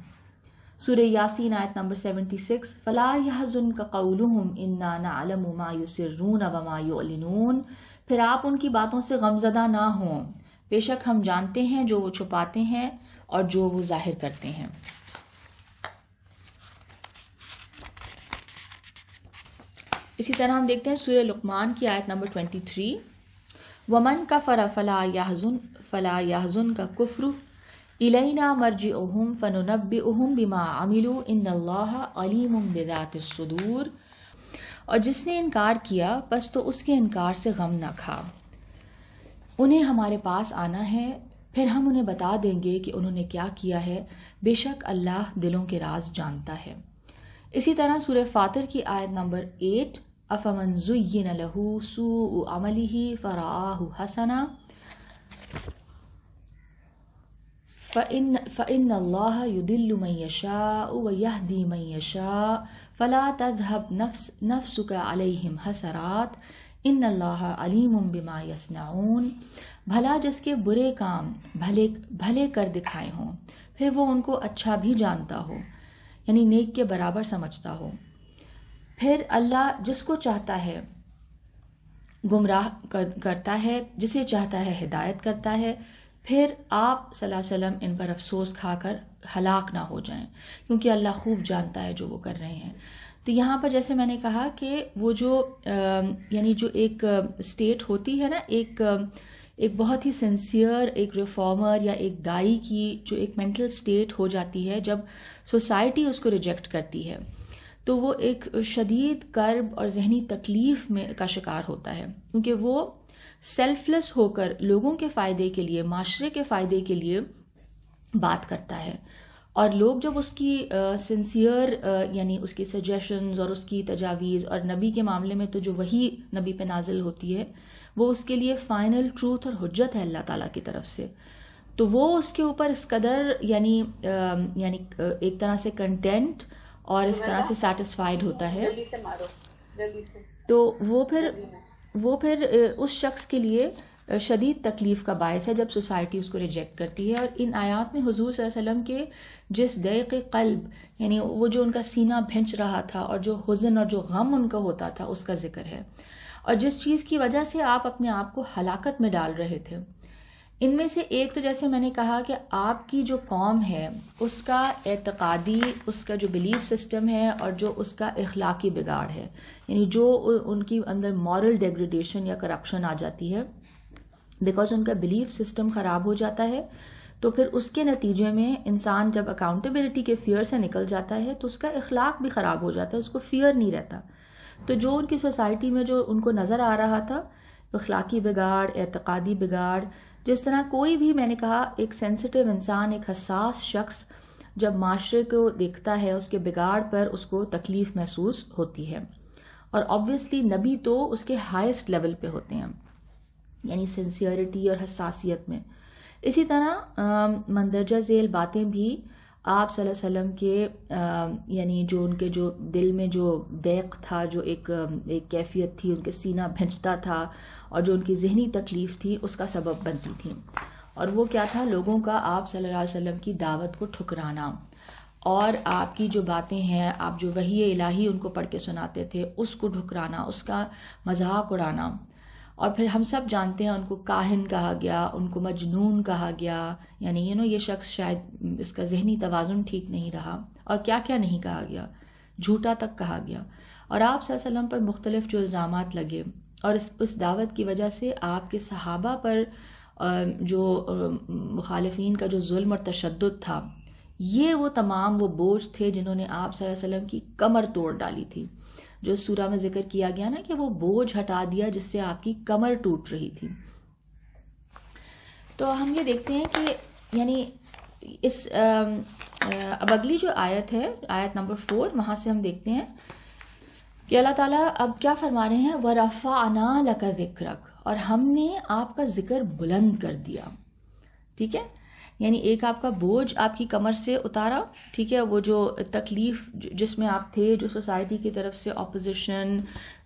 سورہ یاسین آیت نمبر 76، فَلَا يَحْزُنْكَ قَوْلُهُمْ إِنَّا نَعْلَمُ مَا يُسِرُّونَ وَمَا يُعْلِنُونَ، پھر آپ ان کی باتوں سے غمزدہ نہ ہوں، بے شک ہم جانتے ہیں جو وہ چھپاتے ہیں اور جو وہ ظاہر کرتے ہیں. اسی طرح ہم دیکھتے ہیں سورہ لقمان کی آیت نمبر 23، وَمَنْ كَفَرَ فَلَا يَحْزُنْكَ كُفْرُهُ إِلَيْنَا مَرْجِعُهُمْ فَنُنَبِّئُهُم بِمَا عَمِلُوا إِنَّ اللَّهَ عَلِيمٌ بِذَاتِ الصُّدُورِ، اور جس نے انکار کیا بس تو اس کے انکار سے غم نہ کھا، انہیں ہمارے پاس آنا ہے، پھر ہم انہیں بتا دیں گے کہ انہوں نے کیا کیا ہے، بے شک اللہ دلوں کے راز جانتا ہے. اسی طرح سورہ فاطر کی آیت نمبر 8، أَفَمَنْ زُيِّنَ لَهُ سُوءُ عَمَلِهِ فَرَآهُ حَسَنًا فَإِنَّ اللَّهَ يُضِلُّ مَن يَشَاءُ وَيَهْدِي مَن يَشَاءُ فَلَا تَذْهَبْ نَفْسُكَ عَلَيْهِمْ حَسَرَاتٍ إِنَّ اللَّهَ عَلِيمٌ بِمَا يَصْنَعُونَ، بھلا جس کے برے کام بھلے کر دکھائے ہوں پھر وہ ان کو اچھا بھی جانتا ہو، یعنی نیک کے برابر سمجھتا ہو. پھر اللہ جس کو چاہتا ہے گمراہ کرتا ہے، جسے چاہتا ہے ہدایت کرتا ہے. پھر آپ صلی اللہ علیہ وسلم ان پر افسوس کھا کر ہلاک نہ ہو جائیں، کیونکہ اللہ خوب جانتا ہے جو وہ کر رہے ہیں. تو یہاں پر جیسے میں نے کہا کہ وہ جو یعنی جو ایک اسٹیٹ ہوتی ہے نا، ایک بہت ہی سنسیئر ایک ریفارمر یا ایک دائی کی جو ایک مینٹل اسٹیٹ ہو جاتی ہے جب سوسائٹی اس کو ریجیکٹ کرتی ہے، تو وہ ایک شدید کرب اور ذہنی تکلیف میں کا شکار ہوتا ہے، کیونکہ وہ سیلف لیس ہو کر لوگوں کے فائدے کے لیے، معاشرے کے فائدے کے لیے بات کرتا ہے، اور لوگ جب اس کی سنسیئر یعنی اس کی سجیشنز اور اس کی تجاویز، اور نبی کے معاملے میں تو جو وحی نبی پہ نازل ہوتی ہے وہ اس کے لیے فائنل ٹروتھ اور حجت ہے اللہ تعالیٰ کی طرف سے، تو وہ اس کے اوپر اس قدر یعنی ایک طرح سے کنٹینٹ اور اس طرح سے سیٹسفائیڈ ہوتا ہے، تو وہ پھر اس شخص کے لیے شدید تکلیف کا باعث ہے جب سوسائٹی اس کو ریجیکٹ کرتی ہے۔ اور ان آیات میں حضور صلی اللہ علیہ وسلم کے جس ضیق قلب، یعنی وہ جو ان کا سینہ بھنچ رہا تھا اور جو حزن اور جو غم ان کا ہوتا تھا، اس کا ذکر ہے، اور جس چیز کی وجہ سے آپ اپنے آپ کو ہلاکت میں ڈال رہے تھے۔ ان میں سے ایک تو جیسے میں نے کہا کہ آپ کی جو قوم ہے اس کا اعتقادی، اس کا جو بلیف سسٹم ہے اور جو اس کا اخلاقی بگاڑ ہے، یعنی جو ان کی اندر مورل ڈیگریڈیشن یا کرپشن آ جاتی ہے، بیکاز ان کا بلیف سسٹم خراب ہو جاتا ہے، تو پھر اس کے نتیجے میں انسان جب اکاؤنٹیبلٹی کے فیئر سے نکل جاتا ہے تو اس کا اخلاق بھی خراب ہو جاتا ہے، اس کو فیئر نہیں رہتا۔ تو جو ان کی سوسائٹی میں جو ان کو نظر آ رہا تھا، اخلاقی بگاڑ، اعتقادی بگاڑ، جس طرح کوئی بھی، میں نے کہا، ایک سینسٹیو انسان، ایک حساس شخص جب معاشرے کو دیکھتا ہے، اس کے بگاڑ پر اس کو تکلیف محسوس ہوتی ہے، اور آبویسلی نبی تو اس کے ہائیسٹ لیول پہ ہوتے ہیں، یعنی سنسیئرٹی اور حساسیت میں۔ اسی طرح مندرجہ ذیل باتیں بھی آپ صلی اللہ علیہ وسلم کے یعنی جو ان کے جو دل میں جو ضیق تھا، جو ایک کیفیت تھی، ان کے سینہ بھنچتا تھا، اور جو ان کی ذہنی تکلیف تھی، اس کا سبب بنتی تھیں، اور وہ کیا تھا؟ لوگوں کا آپ صلی اللہ علیہ وسلم کی دعوت کو ٹھکرانا، اور آپ کی جو باتیں ہیں، آپ جو وحی الہی ان کو پڑھ کے سناتے تھے، اس کو ٹھکرانا، اس کا مذاق اڑانا۔ اور پھر ہم سب جانتے ہیں ان کو کاہن کہا گیا، ان کو مجنون کہا گیا، یعنی یہ شخص شاید اس کا ذہنی توازن ٹھیک نہیں رہا، اور کیا کیا نہیں کہا گیا، جھوٹا تک کہا گیا۔ اور آپ صلی اللہ علیہ وسلم پر مختلف جو الزامات لگے، اور اس دعوت کی وجہ سے آپ کے صحابہ پر جو مخالفین کا جو ظلم اور تشدد تھا، یہ وہ تمام وہ بوجھ تھے جنہوں نے آپ صلی اللہ علیہ وسلم کی کمر توڑ ڈالی تھی، جو سورہ میں ذکر کیا گیا نا کہ وہ بوجھ ہٹا دیا جس سے آپ کی کمر ٹوٹ رہی تھی۔ تو ہم یہ دیکھتے ہیں کہ یعنی اب اگلی جو آیت ہے، آیت نمبر 4، وہاں سے ہم دیکھتے ہیں کہ اللہ تعالیٰ اب کیا فرما رہے ہیں، وَرَفَعْنَا لَكَ ذِكْرَكَ، اور ہم نے آپ کا ذکر بلند کر دیا، ٹھیک ہے، یعنی ایک آپ کا بوجھ آپ کی کمر سے اتارا، ٹھیک ہے، وہ جو تکلیف جس میں آپ تھے، جو سوسائٹی کی طرف سے اپوزیشن،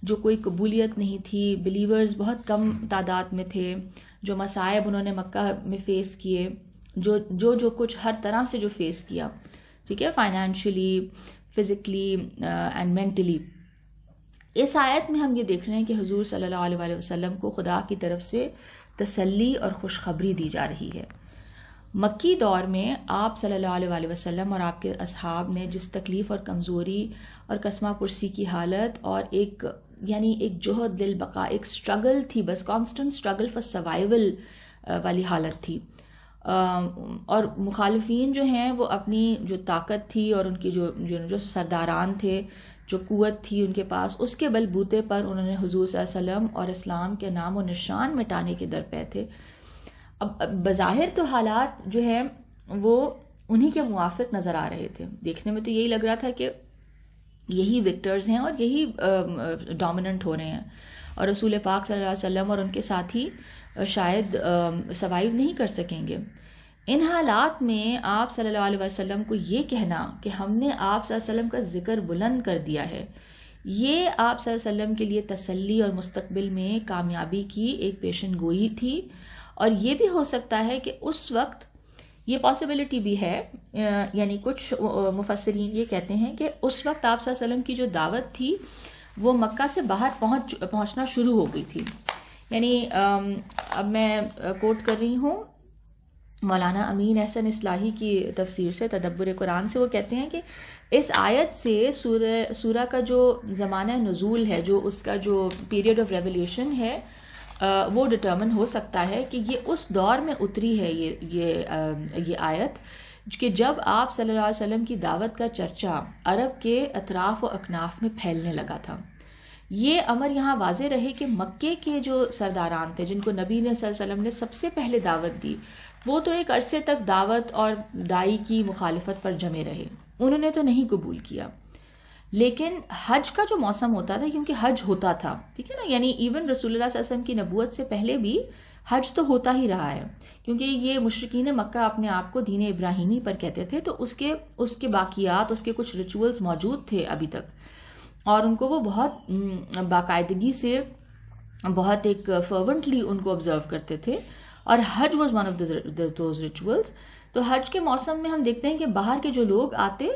جو کوئی قبولیت نہیں تھی، بلیورز بہت کم تعداد میں تھے، جو مصائب انہوں نے مکہ میں فیس کیے، جو کچھ ہر طرح سے جو فیس کیا، ٹھیک ہے، فائنینشلی، فزیکلی اینڈ مینٹلی۔ اس آیت میں ہم یہ دیکھ رہے ہیں کہ حضور صلی اللہ علیہ وسلم کو خدا کی طرف سے تسلی اور خوشخبری دی جا رہی ہے۔ مکی دور میں آپ صلی اللہ علیہ وسلم اور آپ کے اصحاب نے جس تکلیف اور کمزوری اور کسمہ پرسی کی حالت اور ایک جوہد دل بقا، ایک اسٹرگل تھی، بس کانسٹنٹ اسٹرگل فار سروائیول والی حالت تھی، اور مخالفین جو ہیں وہ اپنی جو طاقت تھی اور ان کی جو سرداران تھے، جو قوت تھی ان کے پاس، اس کے بل بوتے پر انہوں نے حضور صلی اللہ علیہ وسلم اور اسلام کے نام و نشان مٹانے کے درپے تھے۔ اب بظاہر تو حالات جو ہیں وہ انہی کے موافق نظر آ رہے تھے، دیکھنے میں تو یہی لگ رہا تھا کہ یہی وکٹرز ہیں اور یہی ڈومیننٹ ہو رہے ہیں، اور رسول پاک صلی اللہ علیہ وسلم اور ان کے ساتھی شاید سروائیو نہیں کر سکیں گے۔ ان حالات میں آپ صلی اللہ علیہ وسلم کو یہ کہنا کہ ہم نے آپ صلی اللہ علیہ وسلم کا ذکر بلند کر دیا ہے، یہ آپ صلی اللہ علیہ وسلم کے لیے تسلی اور مستقبل میں کامیابی کی ایک پیشن گوئی تھی۔ اور یہ بھی ہو سکتا ہے کہ اس وقت یہ پاسبلٹی بھی ہے، یعنی کچھ مفسرین یہ کہتے ہیں کہ اس وقت آپ صلی اللہ علیہ وسلم کی جو دعوت تھی وہ مکہ سے باہر پہنچنا شروع ہو گئی تھی۔ یعنی اب میں کوٹ کر رہی ہوں مولانا امین احسن اصلاحی کی تفسیر سے، تدبر قرآن سے، وہ کہتے ہیں کہ اس آیت سے سورہ کا جو زمانہ نزول ہے، جو اس کا جو پیریڈ آف ریولیشن ہے، وہ ڈٹرمن ہو سکتا ہے کہ یہ اس دور میں اتری ہے یہ آیت کہ جب آپ صلی اللہ علیہ وسلم کی دعوت کا چرچا عرب کے اطراف و اکناف میں پھیلنے لگا تھا۔ یہ امر یہاں واضح رہے کہ مکے کے جو سرداران تھے، جن کو نبی نے صلی اللہ علیہ وسلم نے سب سے پہلے دعوت دی، وہ تو ایک عرصے تک دعوت اور دائی کی مخالفت پر جمے رہے، انہوں نے تو نہیں قبول کیا. لیکن حج کا جو موسم ہوتا تھا، کیونکہ حج ہوتا تھا، ٹھیک ہے نا، یعنی ایون رسول اللہ صلی اللہ علیہ وسلم کی نبوت سے پہلے بھی حج تو ہوتا ہی رہا ہے، کیونکہ یہ مشرکین مکہ اپنے آپ کو دین ابراہیمی پر کہتے تھے، تو اس کے باقیات، اس کے کچھ ریچولز موجود تھے ابھی تک، اور ان کو وہ بہت باقاعدگی سے، بہت ایک فرونٹلی ان کو آبزرو کرتے تھے، اور حج was one of those rituals. تو حج کے موسم میں ہم دیکھتے ہیں کہ باہر کے جو لوگ آتے،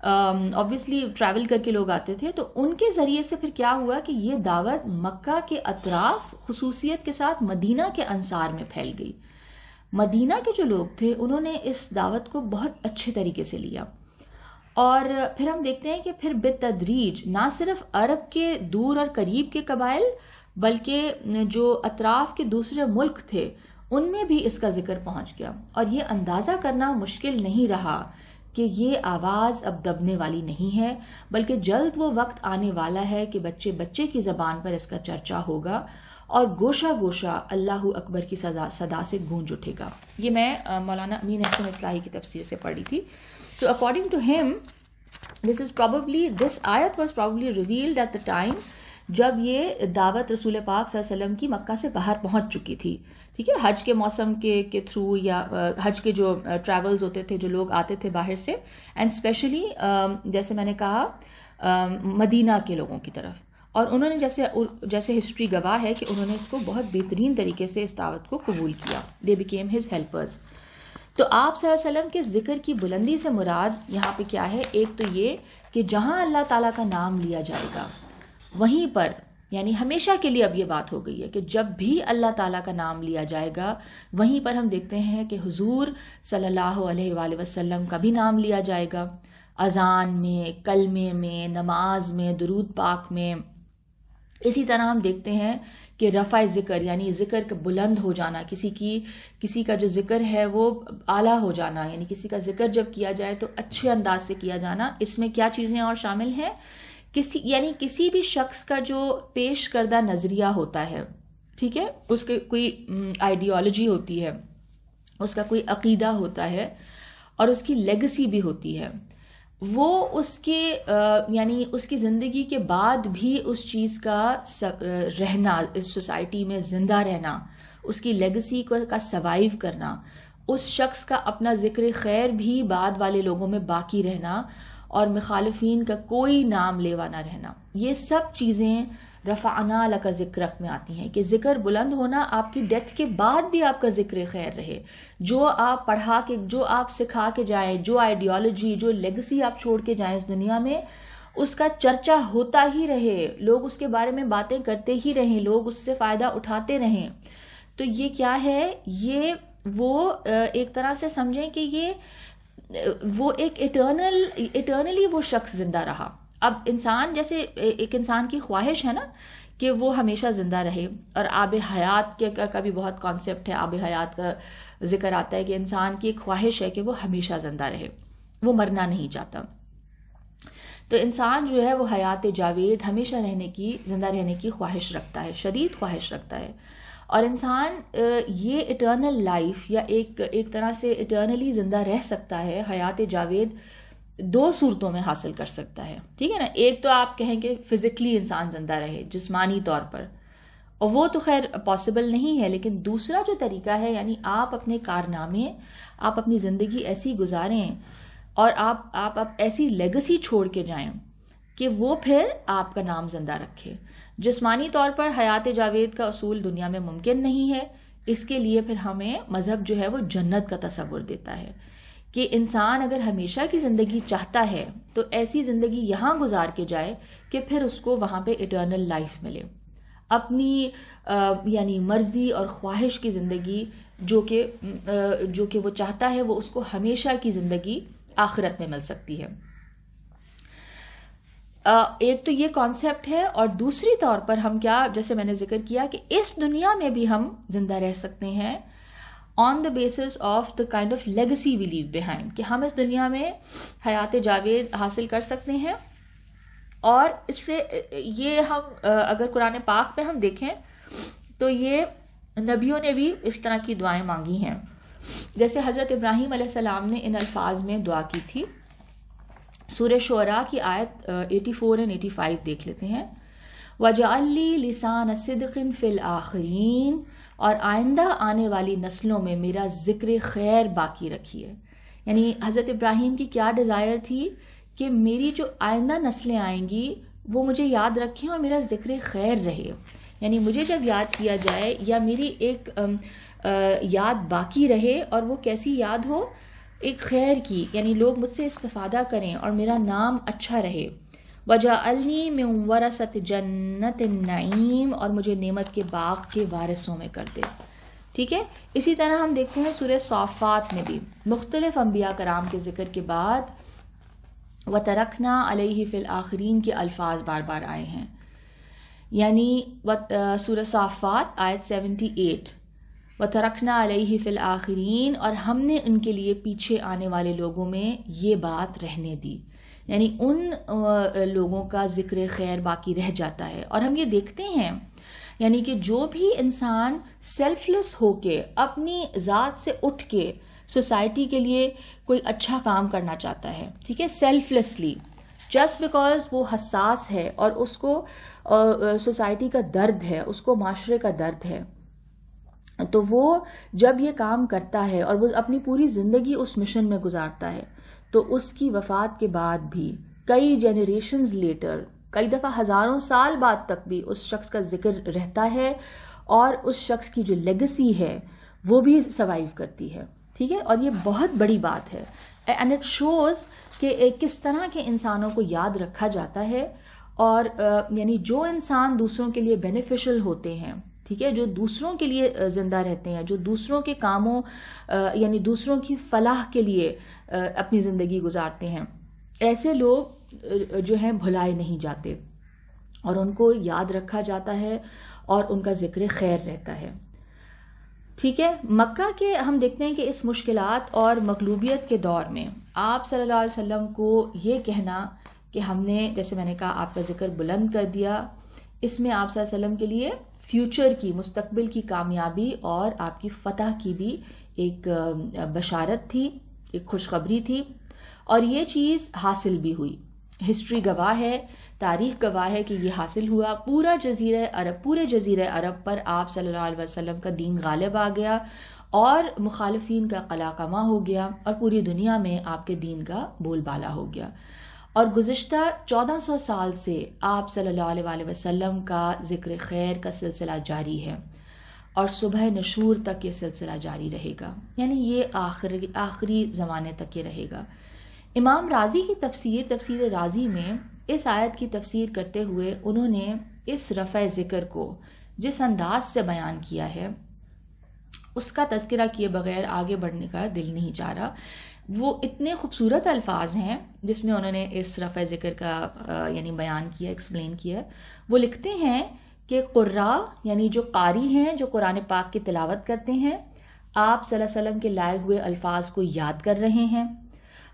obviously ٹریول کر کے لوگ آتے تھے، تو ان کے ذریعے سے پھر کیا ہوا کہ یہ دعوت مکہ کے اطراف خصوصیت کے ساتھ مدینہ کے انصار میں پھیل گئی. مدینہ کے جو لوگ تھے انہوں نے اس دعوت کو بہت اچھے طریقے سے لیا، اور پھر ہم دیکھتے ہیں کہ پھر بالتدریج نہ صرف عرب کے دور اور قریب کے قبائل، بلکہ جو اطراف کے دوسرے ملک تھے ان میں بھی اس کا ذکر پہنچ گیا. اور یہ اندازہ کرنا مشکل نہیں رہا کہ یہ آواز اب دبنے والی نہیں ہے، بلکہ جلد وہ وقت آنے والا ہے کہ بچے بچے کی زبان پر اس کا چرچا ہوگا، اور گوشہ گوشہ اللہ اکبر کی صدا سے گونج اٹھے گا. یہ میں مولانا امین احسن اصلاحی کی تفسیر سے پڑھی تھی. So according to him, this ayat was probably revealed at the time جب یہ دعوت رسول پاک صلی اللہ علیہ وسلم کی مکہ سے باہر پہنچ چکی تھی. ٹھیک ہے، حج کے موسم کے تھرو، یا حج کے جو ٹریولز ہوتے تھے، جو لوگ آتے تھے باہر سے، اینڈ اسپیشلی جیسے میں نے کہا مدینہ کے لوگوں کی طرف، اور انہوں نے جیسے ہسٹری گواہ ہے کہ انہوں نے اس کو بہت بہترین طریقے سے اس دعوت کو قبول کیا. They became his helpers. تو آپ صلی اللہ علیہ وسلم کے ذکر کی بلندی سے مراد یہاں پہ کیا ہے؟ ایک تو یہ کہ جہاں اللہ تعالیٰ کا نام لیا جائے گا وہیں پر، یعنی ہمیشہ کے لیے اب یہ بات ہو گئی ہے کہ جب بھی اللہ تعالیٰ کا نام لیا جائے گا وہیں پر ہم دیکھتے ہیں کہ حضور صلی اللہ علیہ وآلہ وسلم کا بھی نام لیا جائے گا، اذان میں، کلمے میں، نماز میں، درود پاک میں. اسی طرح ہم دیکھتے ہیں کہ رفع ذکر، یعنی ذکر کا بلند ہو جانا، کسی کا جو ذکر ہے وہ اعلیٰ ہو جانا، یعنی کسی کا ذکر جب کیا جائے تو اچھے انداز سے کیا جانا. اس میں کیا چیزیں اور شامل ہیں؟ کسی بھی شخص کا جو پیش کردہ نظریہ ہوتا ہے، ٹھیک ہے، اس کی کوئی آئیڈیالوجی ہوتی ہے، اس کا کوئی عقیدہ ہوتا ہے، اور اس کی لیگسی بھی ہوتی ہے، وہ اس کے یعنی اس کی زندگی کے بعد بھی اس چیز کا رہنا، اس سوسائٹی میں زندہ رہنا، اس کی لیگسی کا سروائیو کرنا، اس شخص کا اپنا ذکر خیر بھی بعد والے لوگوں میں باقی رہنا، اور مخالفین کا کوئی نام لیوا نہ رہنا. یہ سب چیزیں رفعنا لک ذکرک میں آتی ہیں کہ ذکر بلند ہونا، آپ کی ڈیتھ کے بعد بھی آپ کا ذکر خیر رہے، جو آپ پڑھا کے، جو آپ سکھا کے جائیں، جو آئیڈیالوجی، جو لیگسی آپ چھوڑ کے جائیں اس دنیا میں، اس کا چرچا ہوتا ہی رہے، لوگ اس کے بارے میں باتیں کرتے ہی رہیں، لوگ اس سے فائدہ اٹھاتے رہیں. تو یہ کیا ہے؟ یہ وہ ایک طرح سے سمجھیں کہ یہ وہ ایک ایٹرنلی وہ شخص زندہ رہا. اب انسان، جیسے ایک انسان کی خواہش ہے نا کہ وہ ہمیشہ زندہ رہے، اور آب حیات کا بھی بہت کانسیپٹ ہے، آب حیات کا ذکر آتا ہے کہ انسان کی ایک خواہش ہے کہ وہ ہمیشہ زندہ رہے، وہ مرنا نہیں چاہتا. تو انسان جو ہے وہ حیات جاوید، ہمیشہ زندہ رہنے کی خواہش رکھتا ہے، شدید خواہش رکھتا ہے. اور انسان یہ اٹرنل لائف، یا ایک طرح سے اٹرنلی زندہ رہ سکتا ہے، حیات جاوید دو صورتوں میں حاصل کر سکتا ہے. ٹھیک ہے نا، ایک تو آپ کہیں کہ فزیکلی انسان زندہ رہے، جسمانی طور پر، اور وہ تو خیر پاسبل نہیں ہے. لیکن دوسرا جو طریقہ ہے، یعنی آپ اپنے کارنامے، آپ اپنی زندگی ایسی گزاریں، اور آپ ایسی لیگسی چھوڑ کے جائیں کہ وہ پھر آپ کا نام زندہ رکھے. جسمانی طور پر حیات جاوید کا اصول دنیا میں ممکن نہیں ہے. اس کے لیے پھر ہمیں مذہب جو ہے وہ جنت کا تصور دیتا ہے کہ انسان اگر ہمیشہ کی زندگی چاہتا ہے تو ایسی زندگی یہاں گزار کے جائے کہ پھر اس کو وہاں پہ اٹرنل لائف ملے. اپنی یعنی مرضی اور خواہش کی زندگی جو کہ وہ چاہتا ہے، وہ اس کو ہمیشہ کی زندگی آخرت میں مل سکتی ہے. ایک تو یہ کانسیپٹ ہے، اور دوسری طور پر ہم کیا، جیسے میں نے ذکر کیا کہ اس دنیا میں بھی ہم زندہ رہ سکتے ہیں on the basis of the kind of legacy we leave behind, کہ ہم اس دنیا میں حیات جاوید حاصل کر سکتے ہیں. اور اس سے یہ ہم اگر قرآن پاک میں ہم دیکھیں تو یہ نبیوں نے بھی اس طرح کی دعائیں مانگی ہیں. جیسے حضرت ابراہیم علیہ السلام نے ان الفاظ میں دعا کی تھی. سورہ شعراء کی آیت 84 اور 85 دیکھ لیتے ہیں. وَجَعَلْ لِي لِسَانَ صِدْقٍ فِي الْآخِرِينَ، اور آئندہ آنے والی نسلوں میں میرا ذکر خیر باقی رکھیے. یعنی حضرت ابراہیم کی کیا ڈیزائر تھی کہ میری جو آئندہ نسلیں آئیں گی وہ مجھے یاد رکھیں اور میرا ذکر خیر رہے. یعنی مجھے جب یاد کیا جائے یا میری ایک یاد باقی رہے، اور وہ کیسی یاد ہو؟ ایک خیر کی، یعنی لوگ مجھ سے استفادہ کریں اور میرا نام اچھا رہے. وَجَعَلْنِي مِن وَرَثَةِ جَنَّةِ النَّعِيمِ، اور مجھے نعمت کے باغ کے وارثوں میں کر دے. ٹھیک ہے. اسی طرح ہم دیکھتے ہیں سورہ صافات میں بھی مختلف انبیاء کرام کے ذکر کے بعد وَتَرَكْنَا عَلَيْهِ فِي الْآخِرِينَ کے الفاظ بار بار آئے ہیں. یعنی سورہ صافات آیت 78، وَتَرَكْنَا عَلَيْهِ فِي الْآخِرِينَ، اور ہم نے ان کے لیے پیچھے آنے والے لوگوں میں یہ بات رہنے دی. یعنی ان لوگوں کا ذکر خیر باقی رہ جاتا ہے. اور ہم یہ دیکھتے ہیں یعنی کہ جو بھی انسان سیلف لیس ہو کے اپنی ذات سے اٹھ کے سوسائٹی کے لیے کوئی اچھا کام کرنا چاہتا ہے، ٹھیک ہے، سیلف لیسلی، جسٹ بیکاز وہ حساس ہے اور اس کو سوسائٹی کا درد ہے، اس کو معاشرے کا درد ہے، تو وہ جب یہ کام کرتا ہے اور وہ اپنی پوری زندگی اس مشن میں گزارتا ہے، تو اس کی وفات کے بعد بھی کئی جنریشنز لیٹر، کئی دفعہ ہزاروں سال بعد تک بھی اس شخص کا ذکر رہتا ہے، اور اس شخص کی جو لیگسی ہے وہ بھی سروائیو کرتی ہے. ٹھیک ہے. اور یہ بہت بڑی بات ہے، اینڈ اٹ شوز کہ کس طرح کے انسانوں کو یاد رکھا جاتا ہے. اور یعنی جو انسان دوسروں کے لیے بینیفیشل ہوتے ہیں، ٹھیک ہے، جو دوسروں کے لیے زندہ رہتے ہیں، جو دوسروں کے کاموں یعنی دوسروں کی فلاح کے لیے اپنی زندگی گزارتے ہیں، ایسے لوگ جو ہیں بھلائے نہیں جاتے اور ان کو یاد رکھا جاتا ہے اور ان کا ذکر خیر رہتا ہے. ٹھیک ہے. مکہ کے ہم دیکھتے ہیں کہ اس مشکلات اور مغلوبیت کے دور میں آپ صلی اللہ علیہ وسلم کو یہ کہنا کہ ہم نے، جیسے میں نے کہا، آپ کا ذکر بلند کر دیا، اس میں آپ صلی اللہ علیہ وسلم کے لیے فیوچر کی، مستقبل کی کامیابی اور آپ کی فتح کی بھی ایک بشارت تھی، ایک خوشخبری تھی. اور یہ چیز حاصل بھی ہوئی. ہسٹری گواہ ہے، تاریخ گواہ ہے کہ یہ حاصل ہوا. پورے جزیرہ عرب پر آپ صلی اللہ علیہ وسلم کا دین غالب آ گیا اور مخالفین کا قلع کما ہو گیا، اور پوری دنیا میں آپ کے دین کا بول بالا ہو گیا. اور گزشتہ 1400 سال سے آپ صلی اللہ علیہ وسلم کا ذکر خیر کا سلسلہ جاری ہے، اور صبح نشور تک یہ سلسلہ جاری رہے گا. یعنی یہ آخری زمانے تک یہ رہے گا. امام راضی کی تفسیر راضی میں اس آیت کی تفسیر کرتے ہوئے انہوں نے اس رفع ذکر کو جس انداز سے بیان کیا ہے اس کا تذکرہ کیے بغیر آگے بڑھنے کا دل نہیں چاہ رہا. وہ اتنے خوبصورت الفاظ ہیں جس میں انہوں نے اس رفع ذکر کا یعنی بیان کیا، ایکسپلین کیا. وہ لکھتے ہیں کہ قراء یعنی جو قاری ہیں، جو قرآن پاک کی تلاوت کرتے ہیں، آپ صلی اللہ علیہ وسلم کے لائے ہوئے الفاظ کو یاد کر رہے ہیں.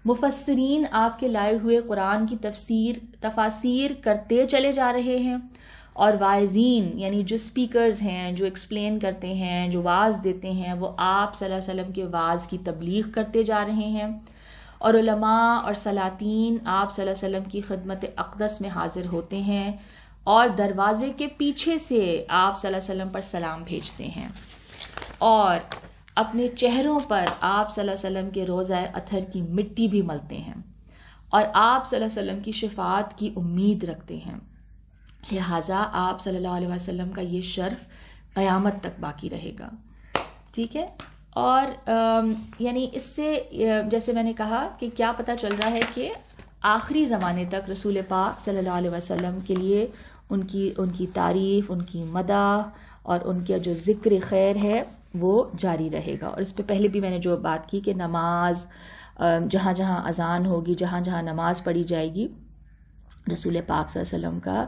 مفسرین آپ کے لائے ہوئے قرآن کی تفاسیر کرتے چلے جا رہے ہیں. اور واعظین یعنی جو سپیکرز ہیں، جو ایکسپلین کرتے ہیں، جو واعظ دیتے ہیں، وہ آپ صلی اللہ علیہ وسلم کے واعظ کی تبلیغ کرتے جا رہے ہیں. اور علماء اور سلاطین آپ صلی اللہ علیہ وسلم کی خدمت اقدس میں حاضر ہوتے ہیں اور دروازے کے پیچھے سے آپ صلی اللہ علیہ وسلم پر سلام بھیجتے ہیں، اور اپنے چہروں پر آپ صلی اللہ علیہ وسلم کے روضہ اطہر کی مٹی بھی ملتے ہیں، اور آپ صلی اللہ علیہ وسلم کی شفاعت کی امید رکھتے ہیں. لہٰذا آپ صلی اللہ علیہ وسلم کا یہ شرف قیامت تک باقی رہے گا. ٹھیک ہے. اور یعنی اس سے جیسے میں نے کہا کہ کیا پتہ چل رہا ہے کہ آخری زمانے تک رسول پاک صلی اللہ علیہ وسلم کے لیے ان کی تعریف، ان کی مدح اور ان کا جو ذکر خیر ہے وہ جاری رہے گا. اور اس پہ پہلے بھی میں نے جو بات کی کہ نماز، جہاں جہاں اذان ہوگی، جہاں جہاں نماز پڑھی جائے گی، رسول پاک صلی اللہ علیہ وسلم کا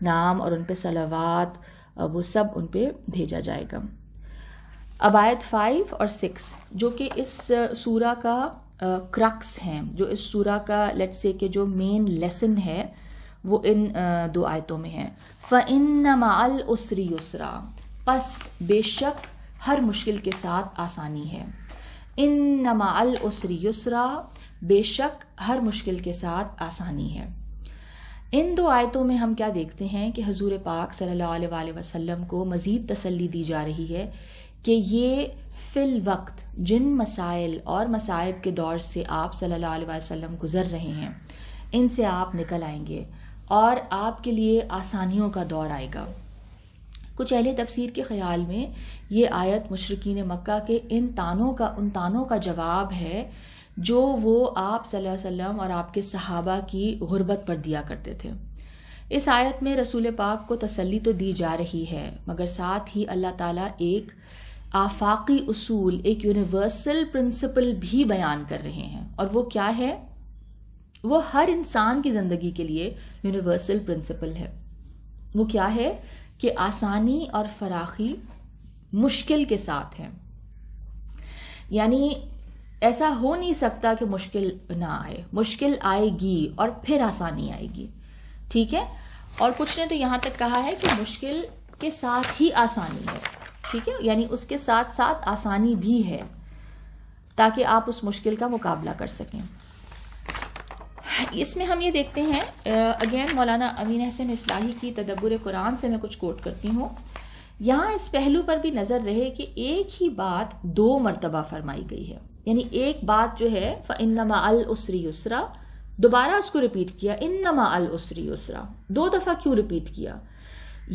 نام اور ان پہ صلوات وہ سب ان پہ بھیجا جائے گا. اب آیت 5 اور 6 جو کہ اس سورہ کا کرکس ہیں، جو اس سورہ کا لیٹ سے کہ جو مین لیسن ہے وہ ان دو آیتوں میں ہے. فَإِنَّ مَعَ الْعُسْرِ يُسْرًا، پس بے شک ہر مشکل کے ساتھ آسانی ہے. ان مع العسر یسرا، بے شک ہر مشکل کے ساتھ آسانی ہے۔ ان دو آیتوں میں ہم کیا دیکھتے ہیں کہ حضور پاک صلی اللہ علیہ وآلہ وسلم کو مزید تسلی دی جا رہی ہے کہ یہ فی الوقت جن مسائل اور مصائب کے دور سے آپ صلی اللہ علیہ وسلم گزر رہے ہیں ان سے آپ نکل آئیں گے اور آپ کے لیے آسانیوں کا دور آئے گا۔ کچھ اہل تفسیر کے خیال میں یہ آیت مشرکین مکہ کے ان تانوں کا جواب ہے جو وہ آپ صلی اللہ علیہ وسلم اور آپ کے صحابہ کی غربت پر دیا کرتے تھے۔ اس آیت میں رسول پاک کو تسلی تو دی جا رہی ہے، مگر ساتھ ہی اللہ تعالیٰ ایک آفاقی اصول، ایک یونیورسل پرنسپل بھی بیان کر رہے ہیں، اور وہ کیا ہے؟ وہ ہر انسان کی زندگی کے لیے یونیورسل پرنسپل ہے۔ وہ کیا ہے کہ آسانی اور فراخی مشکل کے ساتھ ہے، یعنی ایسا ہو نہیں سکتا کہ مشکل نہ آئے، مشکل آئے گی اور پھر آسانی آئے گی، ٹھیک ہے؟ اور کچھ نے تو یہاں تک کہا ہے کہ مشکل کے ساتھ ہی آسانی ہے، ٹھیک ہے، یعنی اس کے ساتھ ساتھ آسانی بھی ہے تاکہ آپ اس مشکل کا مقابلہ کر سکیں۔ اس میں ہم یہ دیکھتے ہیں، اگین مولانا امین احسن اصلاحی کی تدبر قرآن سے میں کچھ کوٹ کرتی ہوں، یہاں اس پہلو پر بھی نظر رہے کہ ایک ہی بات دو مرتبہ فرمائی گئی ہے، یعنی ایک بات جو ہے فَإِنَّ مَعَ الْعُسْرِ يُسْرًا، دوبارہ اس کو ریپیٹ کیا إِنَّ مَعَ الْعُسْرِ يُسْرًا، دو دفعہ کیوں ریپیٹ کیا؟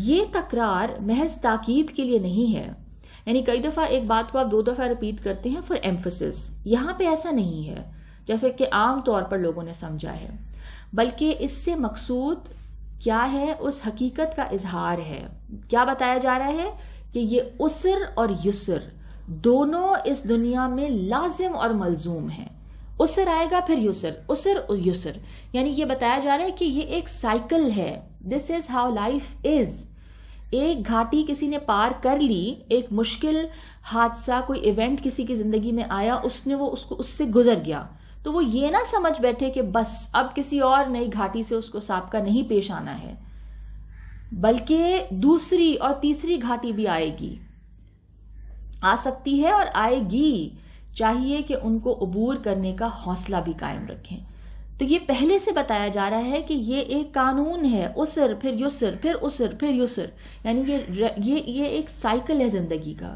یہ تکرار محض تاکید کے لیے نہیں ہے، یعنی کئی دفعہ ایک بات کو آپ دو دفعہ ریپیٹ کرتے ہیں فار ایمفسس، یہاں پہ ایسا نہیں ہے جیسے کہ عام طور پر لوگوں نے سمجھا ہے، بلکہ اس سے مقصود کیا ہے؟ اس حقیقت کا اظہار ہے۔ کیا بتایا جا رہا ہے کہ یہ عسر اور یسر دونوں اس دنیا میں لازم اور ملزوم ہیں، عسر آئے گا پھر یسر، عسر اور یسر، یعنی یہ بتایا جا رہا ہے کہ یہ ایک سائیکل ہے، دس از ہاؤ لائف از۔ ایک گھاٹی کسی نے پار کر لی، ایک مشکل حادثہ، کوئی ایونٹ کسی کی زندگی میں آیا، اس سے گزر گیا، تو وہ یہ نہ سمجھ بیٹھے کہ بس اب کسی اور نئی گھاٹی سے اس کو سابقہ نہیں پیش آنا ہے، بلکہ دوسری اور تیسری گھاٹی بھی آئے گی، آ سکتی ہے اور آئے گی، چاہیے کہ ان کو عبور کرنے کا حوصلہ بھی قائم رکھیں۔ تو یہ پہلے سے بتایا جا رہا ہے کہ یہ ایک قانون ہے، عسر پھر یسر پھر عسر پھر یسر، یعنی یہ ایک سائیکل ہے زندگی کا۔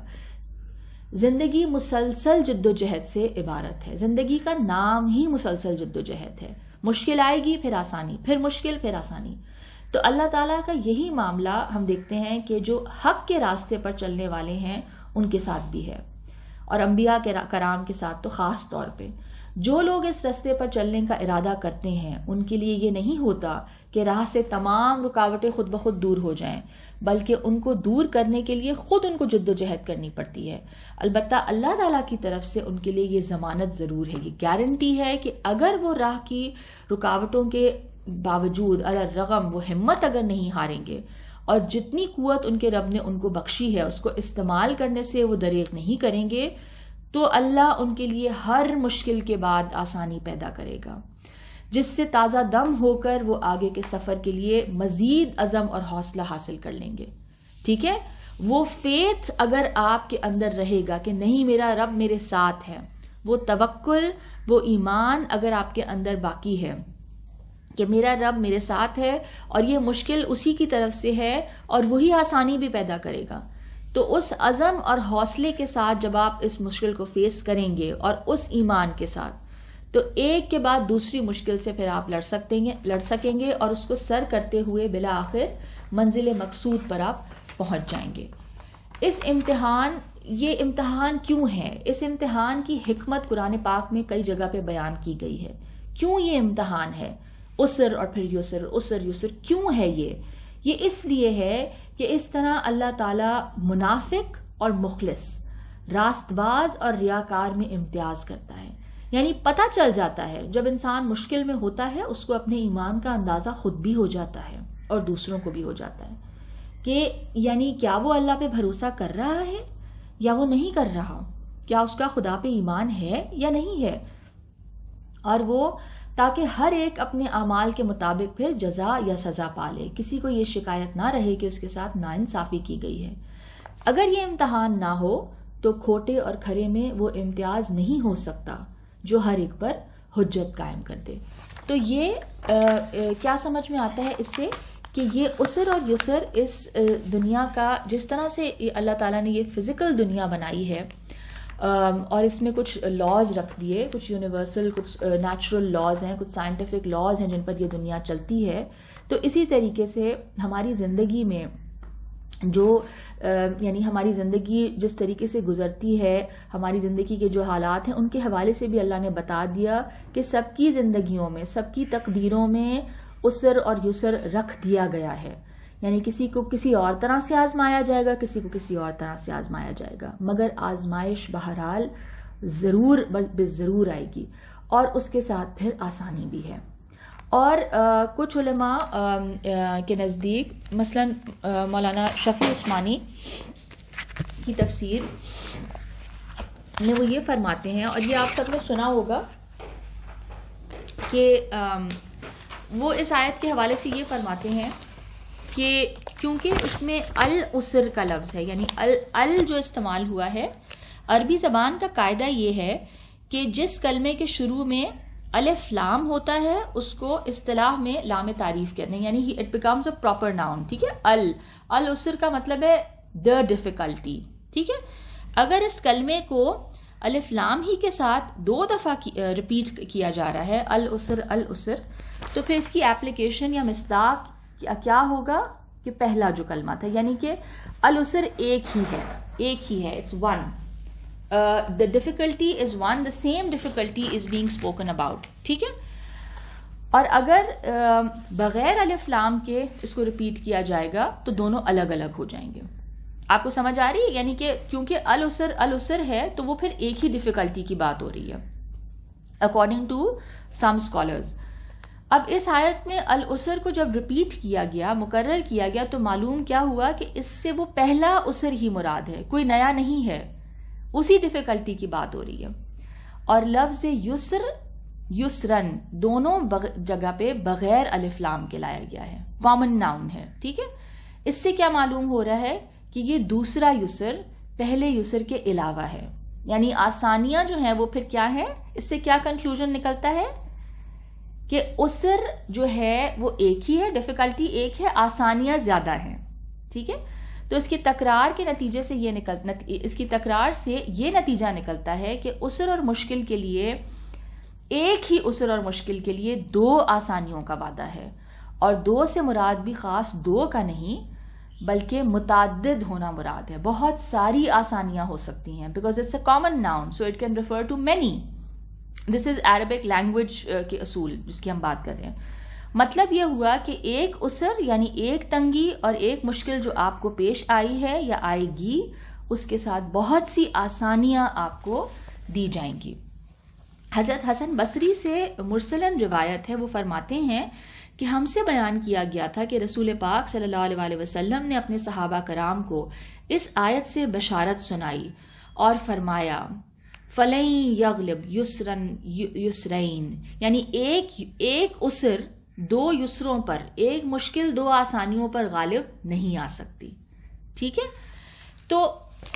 زندگی مسلسل جد و جہد سے عبارت ہے، زندگی کا نام ہی مسلسل جد و جہد ہے، مشکل آئے گی پھر آسانی، پھر مشکل پھر آسانی۔ تو اللہ تعالیٰ کا یہی معاملہ ہم دیکھتے ہیں کہ جو حق کے راستے پر چلنے والے ہیں ان کے ساتھ بھی ہے، اور انبیاء کرام کے ساتھ تو خاص طور پہ۔ جو لوگ اس راستے پر چلنے کا ارادہ کرتے ہیں ان کے لیے یہ نہیں ہوتا کہ راہ سے تمام رکاوٹیں خود بخود دور ہو جائیں، بلکہ ان کو دور کرنے کے لیے خود ان کو جد و جہد کرنی پڑتی ہے۔ البتہ اللہ تعالیٰ کی طرف سے ان کے لیے یہ ضمانت ضرور ہے، یہ گارنٹی ہے کہ اگر وہ راہ کی رکاوٹوں کے باوجود علی الرغم وہ ہمت اگر نہیں ہاریں گے اور جتنی قوت ان کے رب نے ان کو بخشی ہے اس کو استعمال کرنے سے وہ دریغ نہیں کریں گے، تو اللہ ان کے لیے ہر مشکل کے بعد آسانی پیدا کرے گا، جس سے تازہ دم ہو کر وہ آگے کے سفر کے لیے مزید عزم اور حوصلہ حاصل کر لیں گے، ٹھیک ہے؟ وہ فیتھ اگر آپ کے اندر رہے گا کہ نہیں میرا رب میرے ساتھ ہے، وہ توکل، وہ ایمان اگر آپ کے اندر باقی ہے کہ میرا رب میرے ساتھ ہے اور یہ مشکل اسی کی طرف سے ہے اور وہی آسانی بھی پیدا کرے گا، تو اس عزم اور حوصلے کے ساتھ جب آپ اس مشکل کو فیس کریں گے اور اس ایمان کے ساتھ، تو ایک کے بعد دوسری مشکل سے پھر آپ لڑ سکیں گے اور اس کو سر کرتے ہوئے بالآخر منزل مقصود پر آپ پہنچ جائیں گے۔ یہ امتحان کیوں ہے؟ اس امتحان کی حکمت قرآن پاک میں کئی جگہ پہ بیان کی گئی ہے۔ کیوں یہ امتحان ہے؟ عسر اور پھر یسر، عسر یسر کیوں ہے یہ اس لیے ہے کہ اس طرح اللہ تعالیٰ منافق اور مخلص، راست باز اور ریاکار میں امتیاز کرتا ہے، یعنی پتہ چل جاتا ہے جب انسان مشکل میں ہوتا ہے اس کو اپنے ایمان کا اندازہ خود بھی ہو جاتا ہے اور دوسروں کو بھی ہو جاتا ہے کہ یعنی کیا وہ اللہ پہ بھروسہ کر رہا ہے یا وہ نہیں کر رہا، کیا اس کا خدا پہ ایمان ہے یا نہیں ہے، اور وہ تاکہ ہر ایک اپنے اعمال کے مطابق پھر جزا یا سزا پالے، کسی کو یہ شکایت نہ رہے کہ اس کے ساتھ ناانصافی کی گئی ہے۔ اگر یہ امتحان نہ ہو تو کھوٹے اور کھرے میں وہ امتیاز نہیں ہو سکتا جو ہر ایک پر حجت قائم کر دے. تو یہ کیا سمجھ میں آتا ہے اس سے کہ یہ عسر اور یسر اس دنیا کا جس طرح سے اللہ تعالیٰ نے یہ فزیکل دنیا بنائی ہے اور اس میں کچھ لاز رکھ دیے, کچھ یونیورسل, کچھ نیچرل لاز ہیں, کچھ سائنٹیفک لاز ہیں جن پر یہ دنیا چلتی ہے, تو اسی طریقے سے ہماری زندگی میں جو یعنی ہماری زندگی جس طریقے سے گزرتی ہے, ہماری زندگی کے جو حالات ہیں ان کے حوالے سے بھی اللہ نے بتا دیا کہ سب کی زندگیوں میں, سب کی تقدیروں میں عسر اور یسر رکھ دیا گیا ہے. یعنی کسی کو کسی اور طرح سے آزمایا جائے گا, کسی کو کسی اور طرح سے آزمایا جائے گا, مگر آزمائش بہرحال ضرور ضرور آئے گی اور اس کے ساتھ پھر آسانی بھی ہے. اور کچھ علماء کے نزدیک مثلاً مولانا شفیع عثمانی کی تفسیر میں وہ یہ فرماتے ہیں, اور یہ آپ سب نے سنا ہوگا کہ وہ اس آیت کے حوالے سے یہ فرماتے ہیں کہ کیونکہ اس میں العسر کا لفظ ہے, یعنی ال جو استعمال ہوا ہے, عربی زبان کا قاعدہ یہ ہے کہ جس کلمے کے شروع میں الف لام ہوتا ہے اس کو اصطلاح میں لام تعریف کہتے ہیں, یعنی it becomes a proper noun. ٹھیک ہے, العسر کا مطلب ہے the difficulty. ٹھیک ہے, اگر اس کلمے کو الف لام ہی کے ساتھ 2 دفعہ ریپیٹ کیا جا رہا ہے, العسر العسر, تو پھر اس کی ایپلیکیشن یا مصداق کیا ہوگا کہ پہلا جو کلمہ تھا, یعنی کہ العسر ایک ہی ہے, it's one. The difficulty is one, the same difficulty is being spoken about. ٹھیک ہے, اور اگر بغیر الف لام کے اس کو ریپیٹ کیا جائے گا تو دونوں الگ الگ ہو جائیں گے. آپ کو سمجھ آ رہی ہے؟ یعنی کہ کیونکہ العسر ہے تو وہ پھر ایک ہی ڈیفیکلٹی کی بات ہو رہی ہے اکارڈنگ ٹو سم اسکالرز. اب اس آیت میں العسر کو جب ریپیٹ کیا گیا, مکرر کیا گیا, تو معلوم کیا ہوا کہ اس سے وہ پہلا عسر ہی مراد ہے, کوئی نیا نہیں ہے, اسی ڈیفیکلٹی کی بات ہو رہی ہے. اور لفظ یسر یسرن دونوں جگہ پہ بغیر الف لام کے لایا گیا ہے, کامن ناؤن ہے. ٹھیک ہے, اس سے کیا معلوم ہو رہا ہے کہ یہ دوسرا یسر پہلے یسر کے علاوہ ہے, یعنی آسانیاں جو ہیں وہ پھر کیا ہیں. اس سے کیا کنکلوژن نکلتا ہے کہ عسر جو ہے وہ ایک ہی ہے, ڈیفیکلٹی ایک ہے, آسانیاں زیادہ ہیں. ٹھیک ہے, تو اس کی تکرار کے نتیجے سے اس کی تکرار سے یہ نتیجہ نکلتا ہے کہ عسر اور مشکل کے لیے, ایک ہی عسر اور مشکل کے لیے 2 آسانیوں کا وعدہ ہے, اور 2 سے مراد بھی خاص 2 کا نہیں بلکہ متعدد ہونا مراد ہے. بہت ساری آسانیاں ہو سکتی ہیں, because it's a common noun so it can refer to many. This is Arabic language کے اصول جس کی ہم بات کر رہے ہیں. مطلب یہ ہوا کہ ایک عسر یعنی ایک تنگی اور ایک مشکل جو آپ کو پیش آئی ہے یا آئے گی, اس کے ساتھ بہت سی آسانیاں آپ کو دی جائیں گی. حضرت حسن بصری سے مرسلن روایت ہے, وہ فرماتے ہیں کہ ہم سے بیان کیا گیا تھا کہ رسول پاک صلی اللہ علیہ وسلم نے اپنے صحابہ کرام کو اس آیت سے بشارت سنائی اور فرمایا فَلَن يَغْلِبْ يُسْرًا يُسْرَيْن, یعنی ایک عسر 2 یسروں پر, ایک مشکل 2 آسانیوں پر غالب نہیں آ سکتی. ٹھیک ہے, تو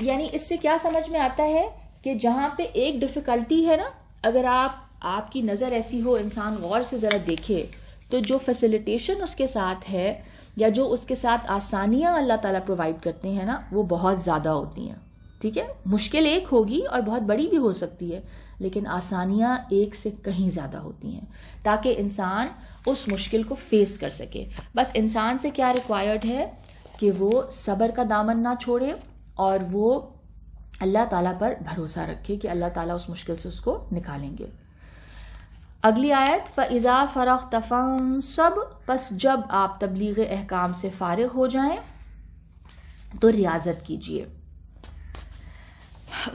یعنی اس سے کیا سمجھ میں آتا ہے کہ جہاں پہ ایک ڈیفیکلٹی ہے نا, اگر آپ کی نظر ایسی ہو, انسان غور سے ذرا دیکھے, تو جو فیسیلیٹیشن اس کے ساتھ ہے یا جو اس کے ساتھ آسانیاں اللہ تعالیٰ پرووائڈ کرتے ہیں نا, وہ بہت زیادہ ہوتی ہیں. ٹھیک ہے, مشکل ایک ہوگی اور بہت بڑی بھی ہو سکتی ہے, لیکن آسانیاں ایک سے کہیں زیادہ ہوتی ہیں تاکہ انسان اس مشکل کو فیس کر سکے. بس انسان سے کیا ریکوائرڈ ہے کہ وہ صبر کا دامن نہ چھوڑے اور وہ اللہ تعالیٰ پر بھروسہ رکھے کہ اللہ تعالیٰ اس مشکل سے اس کو نکالیں گے. اگلی آیت فَإِذَا فَرَغْتَ فَانصَبْ, پس جب آپ تبلیغ احکام سے فارغ ہو جائیں تو ریاضت کیجیے.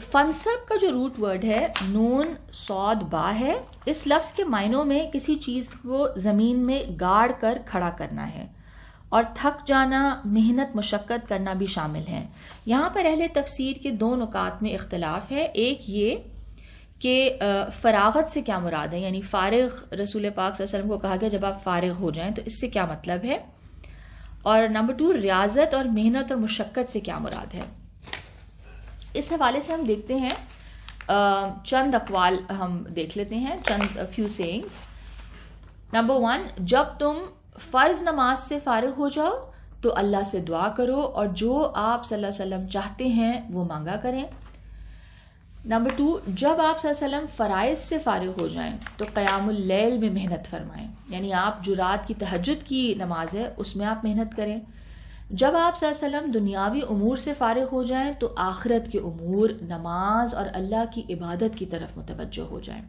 فنصب کا جو روٹ ورڈ ہے نون صاد با ہے. اس لفظ کے معنوں میں کسی چیز کو زمین میں گاڑ کر کھڑا کرنا ہے, اور تھک جانا, محنت مشقت کرنا بھی شامل ہیں. یہاں پر اہل تفسیر کے 2 نکات میں اختلاف ہے. ایک یہ کہ فراغت سے کیا مراد ہے, یعنی فارغ رسول پاک صلی اللہ علیہ وسلم کو کہا گیا جب آپ فارغ ہو جائیں, تو اس سے کیا مطلب ہے, اور نمبر 2 ریاضت اور محنت اور مشقت سے کیا مراد ہے. اس حوالے سے ہم دیکھتے ہیں چند اقوال ہم دیکھ لیتے ہیں، چند فیو سیئنگز. نمبر 1، جب تم فرض نماز سے فارغ ہو جاؤ تو اللہ سے دعا کرو اور جو آپ صلی اللہ علیہ وسلم چاہتے ہیں وہ مانگا کریں. نمبر 2، جب آپ صلی اللہ علیہ وسلم فرائض سے فارغ ہو جائیں تو قیام اللیل میں محنت فرمائیں، یعنی آپ جو رات کی تہجد کی نماز ہے اس میں آپ محنت کریں. جب آپ صلی اللہ علیہ وسلم دنیاوی امور سے فارغ ہو جائیں تو آخرت کے امور، نماز اور اللہ کی عبادت کی طرف متوجہ ہو جائیں.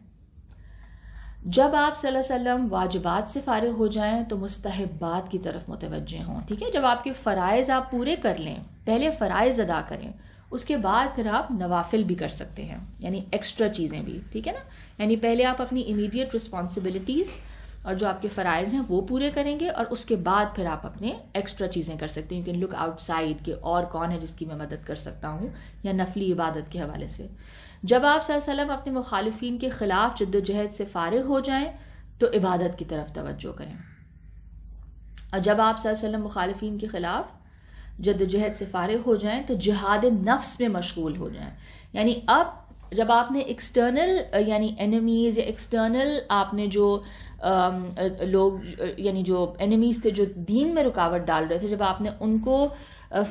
جب آپ صلی اللہ علیہ وسلم واجبات سے فارغ ہو جائیں تو مستحبات کی طرف متوجہ ہوں. ٹھیک ہے، جب آپ کے فرائض آپ پورے کر لیں، پہلے فرائض ادا کریں، اس کے بعد پھر آپ نوافل بھی کر سکتے ہیں، یعنی ایکسٹرا چیزیں بھی. ٹھیک ہے نا، یعنی پہلے آپ اپنی امیڈیٹ رسپانسبلٹیز اور جو آپ کے فرائض ہیں وہ پورے کریں گے، اور اس کے بعد پھر آپ اپنے ایکسٹرا چیزیں کر سکتے ہیں. You can look outside کہ اور کون ہے جس کی میں مدد کر سکتا ہوں، یا نفلی عبادت کے حوالے سے. جب آپ صلی اللہ علیہ وسلم اپنے مخالفین کے خلاف جد و جہد سے فارغ ہو جائیں تو عبادت کی طرف توجہ کریں. اور جب آپ صلی اللہ علیہ وسلم مخالفین کے خلاف جد و جہد سے فارغ ہو جائیں تو جہاد نفس میں مشغول ہو جائیں. یعنی اب جب آپ نے ایکسٹرنل یعنی اینیمیز یا ایکسٹرنل آپ نے جو لوگ یعنی جو اینیمیز تھے جو دین میں رکاوٹ ڈال رہے تھے، جب آپ نے ان کو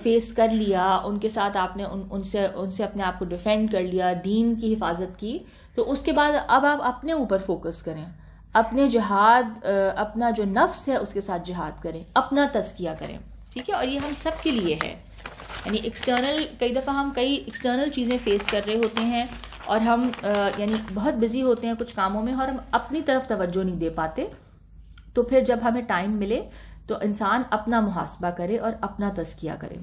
فیس کر لیا، ان کے ساتھ آپ نے ان سے اپنے آپ کو ڈیفینڈ کر لیا، دین کی حفاظت کی، تو اس کے بعد اب آپ اپنے اوپر فوکس کریں، اپنے جہاد، اپنا جو نفس ہے اس کے ساتھ جہاد کریں، اپنا تزکیہ کریں. ٹھیک ہے، اور یہ ہم سب کے لیے ہے. یعنی ایکسٹرنل، کئی دفعہ ہم کئی ایکسٹرنل چیزیں فیس کر رہے ہوتے ہیں اور ہم یعنی بہت بزی ہوتے ہیں کچھ کاموں میں اور ہم اپنی طرف توجہ نہیں دے پاتے. تو پھر جب ہمیں ٹائم ملے تو انسان اپنا محاسبہ کرے اور اپنا تزکیہ کرے.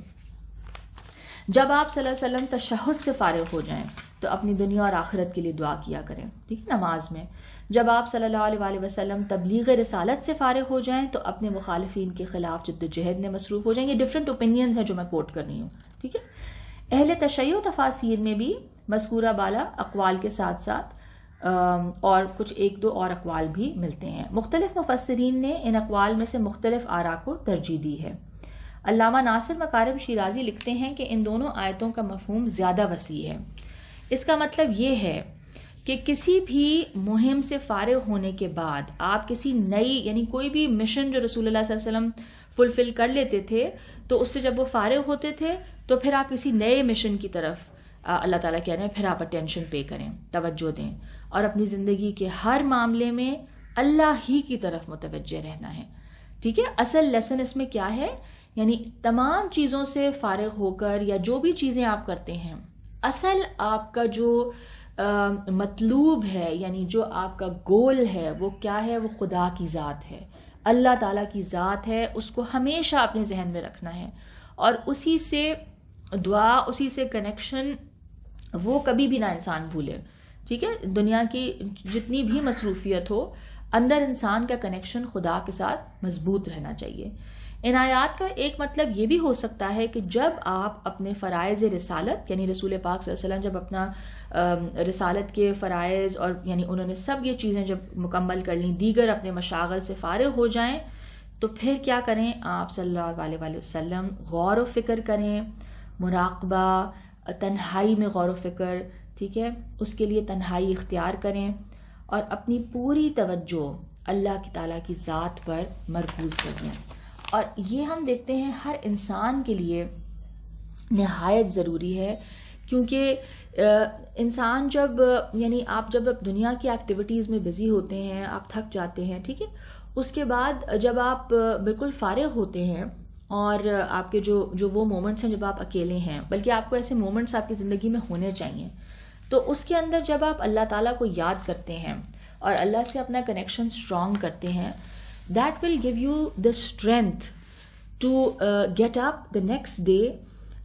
جب آپ صلی اللہ علیہ وسلم تشہد سے فارغ ہو جائیں تو اپنی دنیا اور آخرت کے لیے دعا کیا کریں. ٹھیک ہے، نماز میں. جب آپ صلی اللہ علیہ وآلہ وسلم تبلیغ رسالت سے فارغ ہو جائیں تو اپنے مخالفین کے خلاف جد و جہد میں مصروف ہو جائیں. یہ ڈفرینٹ اوپینینز ہیں جو میں کوٹ کر رہی ہوں. ٹھیک ہے، اہل تشیع و تفاسیر میں بھی مذکورہ بالا اقوال کے ساتھ ساتھ اور کچھ ایک دو اور اقوال بھی ملتے ہیں. مختلف مفسرین نے ان اقوال میں سے مختلف آراء کو ترجیح دی ہے. علامہ ناصر مکارم شیرازی لکھتے ہیں کہ ان دونوں آیتوں کا مفہوم زیادہ وسیع ہے. اس کا مطلب یہ ہے کہ کسی بھی مہم سے فارغ ہونے کے بعد آپ کسی نئی یعنی کوئی بھی مشن جو رسول اللہ صلی اللہ علیہ وسلم فلفل کر لیتے تھے تو اس سے جب وہ فارغ ہوتے تھے تو پھر آپ کسی نئے مشن کی طرف اللہ تعالیٰ کہہ رہے ہیں پھر آپ اٹینشن پے کریں، توجہ دیں، اور اپنی زندگی کے ہر معاملے میں اللہ ہی کی طرف متوجہ رہنا ہے. ٹھیک ہے، اصل لیسن اس میں کیا ہے، یعنی تمام چیزوں سے فارغ ہو کر یا جو بھی چیزیں آپ کرتے ہیں، اصل آپ کا جو مطلوب ہے یعنی جو آپ کا گول ہے وہ کیا ہے، وہ خدا کی ذات ہے، اللہ تعالیٰ کی ذات ہے. اس کو ہمیشہ اپنے ذہن میں رکھنا ہے اور اسی سے دعا، اسی سے کنیکشن وہ کبھی بھی نہ انسان بھولے. ٹھیک ہے، دنیا کی جتنی بھی مصروفیت ہو، اندر انسان کا کنیکشن خدا کے ساتھ مضبوط رہنا چاہیے. ان آیات کا ایک مطلب یہ بھی ہو سکتا ہے کہ جب آپ اپنے فرائض رسالت یعنی رسول پاک صلی اللہ علیہ وسلم جب اپنا رسالت کے فرائض اور یعنی انہوں نے سب یہ چیزیں جب مکمل کر لیں، دیگر اپنے مشاغل سے فارغ ہو جائیں تو پھر کیا کریں، آپ صلی اللہ علیہ وسلم غور و فکر کریں، مراقبہ، تنہائی میں غور و فکر. ٹھیک ہے، اس کے لیے تنہائی اختیار کریں اور اپنی پوری توجہ اللہ کی تعالیٰ کی ذات پر مرکوز کر دیں. اور یہ ہم دیکھتے ہیں ہر انسان کے لیے نہایت ضروری ہے، کیونکہ انسان جب یعنی آپ جب دنیا کی ایکٹیویٹیز میں بزی ہوتے ہیں، آپ تھک جاتے ہیں. ٹھیک ہے، اس کے بعد جب آپ بالکل فارغ ہوتے ہیں اور آپ کے جو وہ مومنٹس ہیں جب آپ اکیلے ہیں، بلکہ آپ کو ایسے مومنٹس آپ کی زندگی میں ہونے چاہیے، تو اس کے اندر جب آپ اللہ تعالیٰ کو یاد کرتے ہیں اور اللہ سے اپنا کنیکشن اسٹرانگ کرتے ہیں، that will give you the strength to get up the next day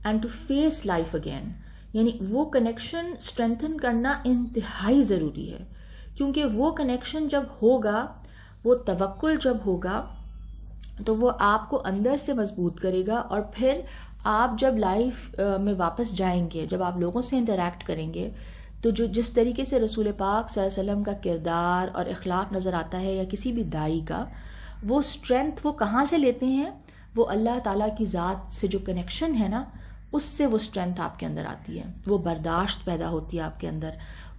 and to face life again. یعنی وہ کنیکشن اسٹرینتھن کرنا انتہائی ضروری ہے، کیونکہ وہ کنیکشن جب ہوگا، وہ توکل جب ہوگا تو وہ آپ کو اندر سے مضبوط کرے گا. اور پھر آپ جب لائف میں واپس جائیں گے، جب آپ لوگوں سے انٹریکٹ کریں گے، تو جس طریقے سے رسول پاک صلی اللہ علیہ وسلم کا کردار اور اخلاق نظر آتا ہے یا کسی بھی داعی کا، وہ اسٹرینتھ وہ کہاں سے لیتے ہیں، وہ اللہ تعالیٰ کی ذات سے جو کنیکشن ہے نا، اس سے وہ اسٹرینتھ آپ کے اندر آتی ہے، وہ برداشت پیدا ہوتی ہے آپ کے اندر،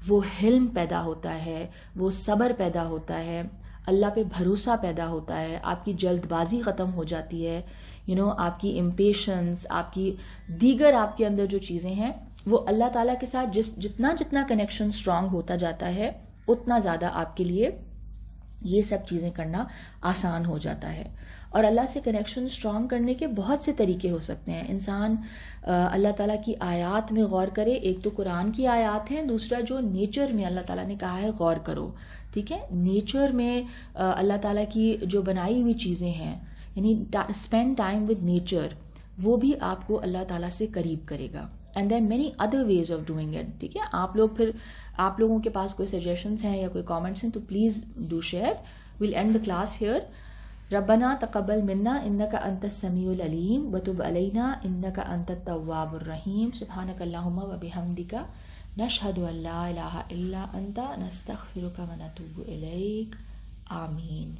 وہ حلم پیدا ہوتا ہے، وہ صبر پیدا ہوتا ہے، اللہ پہ بھروسہ پیدا ہوتا ہے، آپ کی جلد بازی ختم ہو جاتی ہے، آپ کی امپیشنس، آپ کی دیگر آپ کے اندر جو چیزیں ہیں وہ اللہ تعالیٰ کے ساتھ جتنا کنیکشن اسٹرانگ ہوتا جاتا ہے اتنا زیادہ آپ کے لیے یہ سب چیزیں کرنا آسان ہو جاتا ہے. اور اللہ سے کنیکشن اسٹرانگ کرنے کے بہت سے طریقے ہو سکتے ہیں. انسان اللہ تعالیٰ کی آیات میں غور کرے. ایک تو قرآن کی آیات ہیں، دوسرا جو نیچر میں اللہ تعالیٰ نے کہا ہے غور کرو. ٹھیک ہے، نیچر میں اللہ تعالیٰ کی جو بنائی ہوئی چیزیں ہیں، یعنی اسپینڈ ٹائم ود نیچر، وہ بھی آپ کو اللہ تعالیٰ سے قریب کرے گا. And there many other ways of doing it. ٹھیک ہے، آپ لوگوں کے پاس کوئی سجیشنس ہیں یا کوئی کامنٹس ہیں تو please do share. We'll end the class here. ربنا تقبل منا انک انت السمیع العلیم وتب علینا انک انت التواب الرحیم. سبحانک اللہم وبحمدک نشہد ان لا الہ الا انت نستغفرک ونتوب الیک. آمین.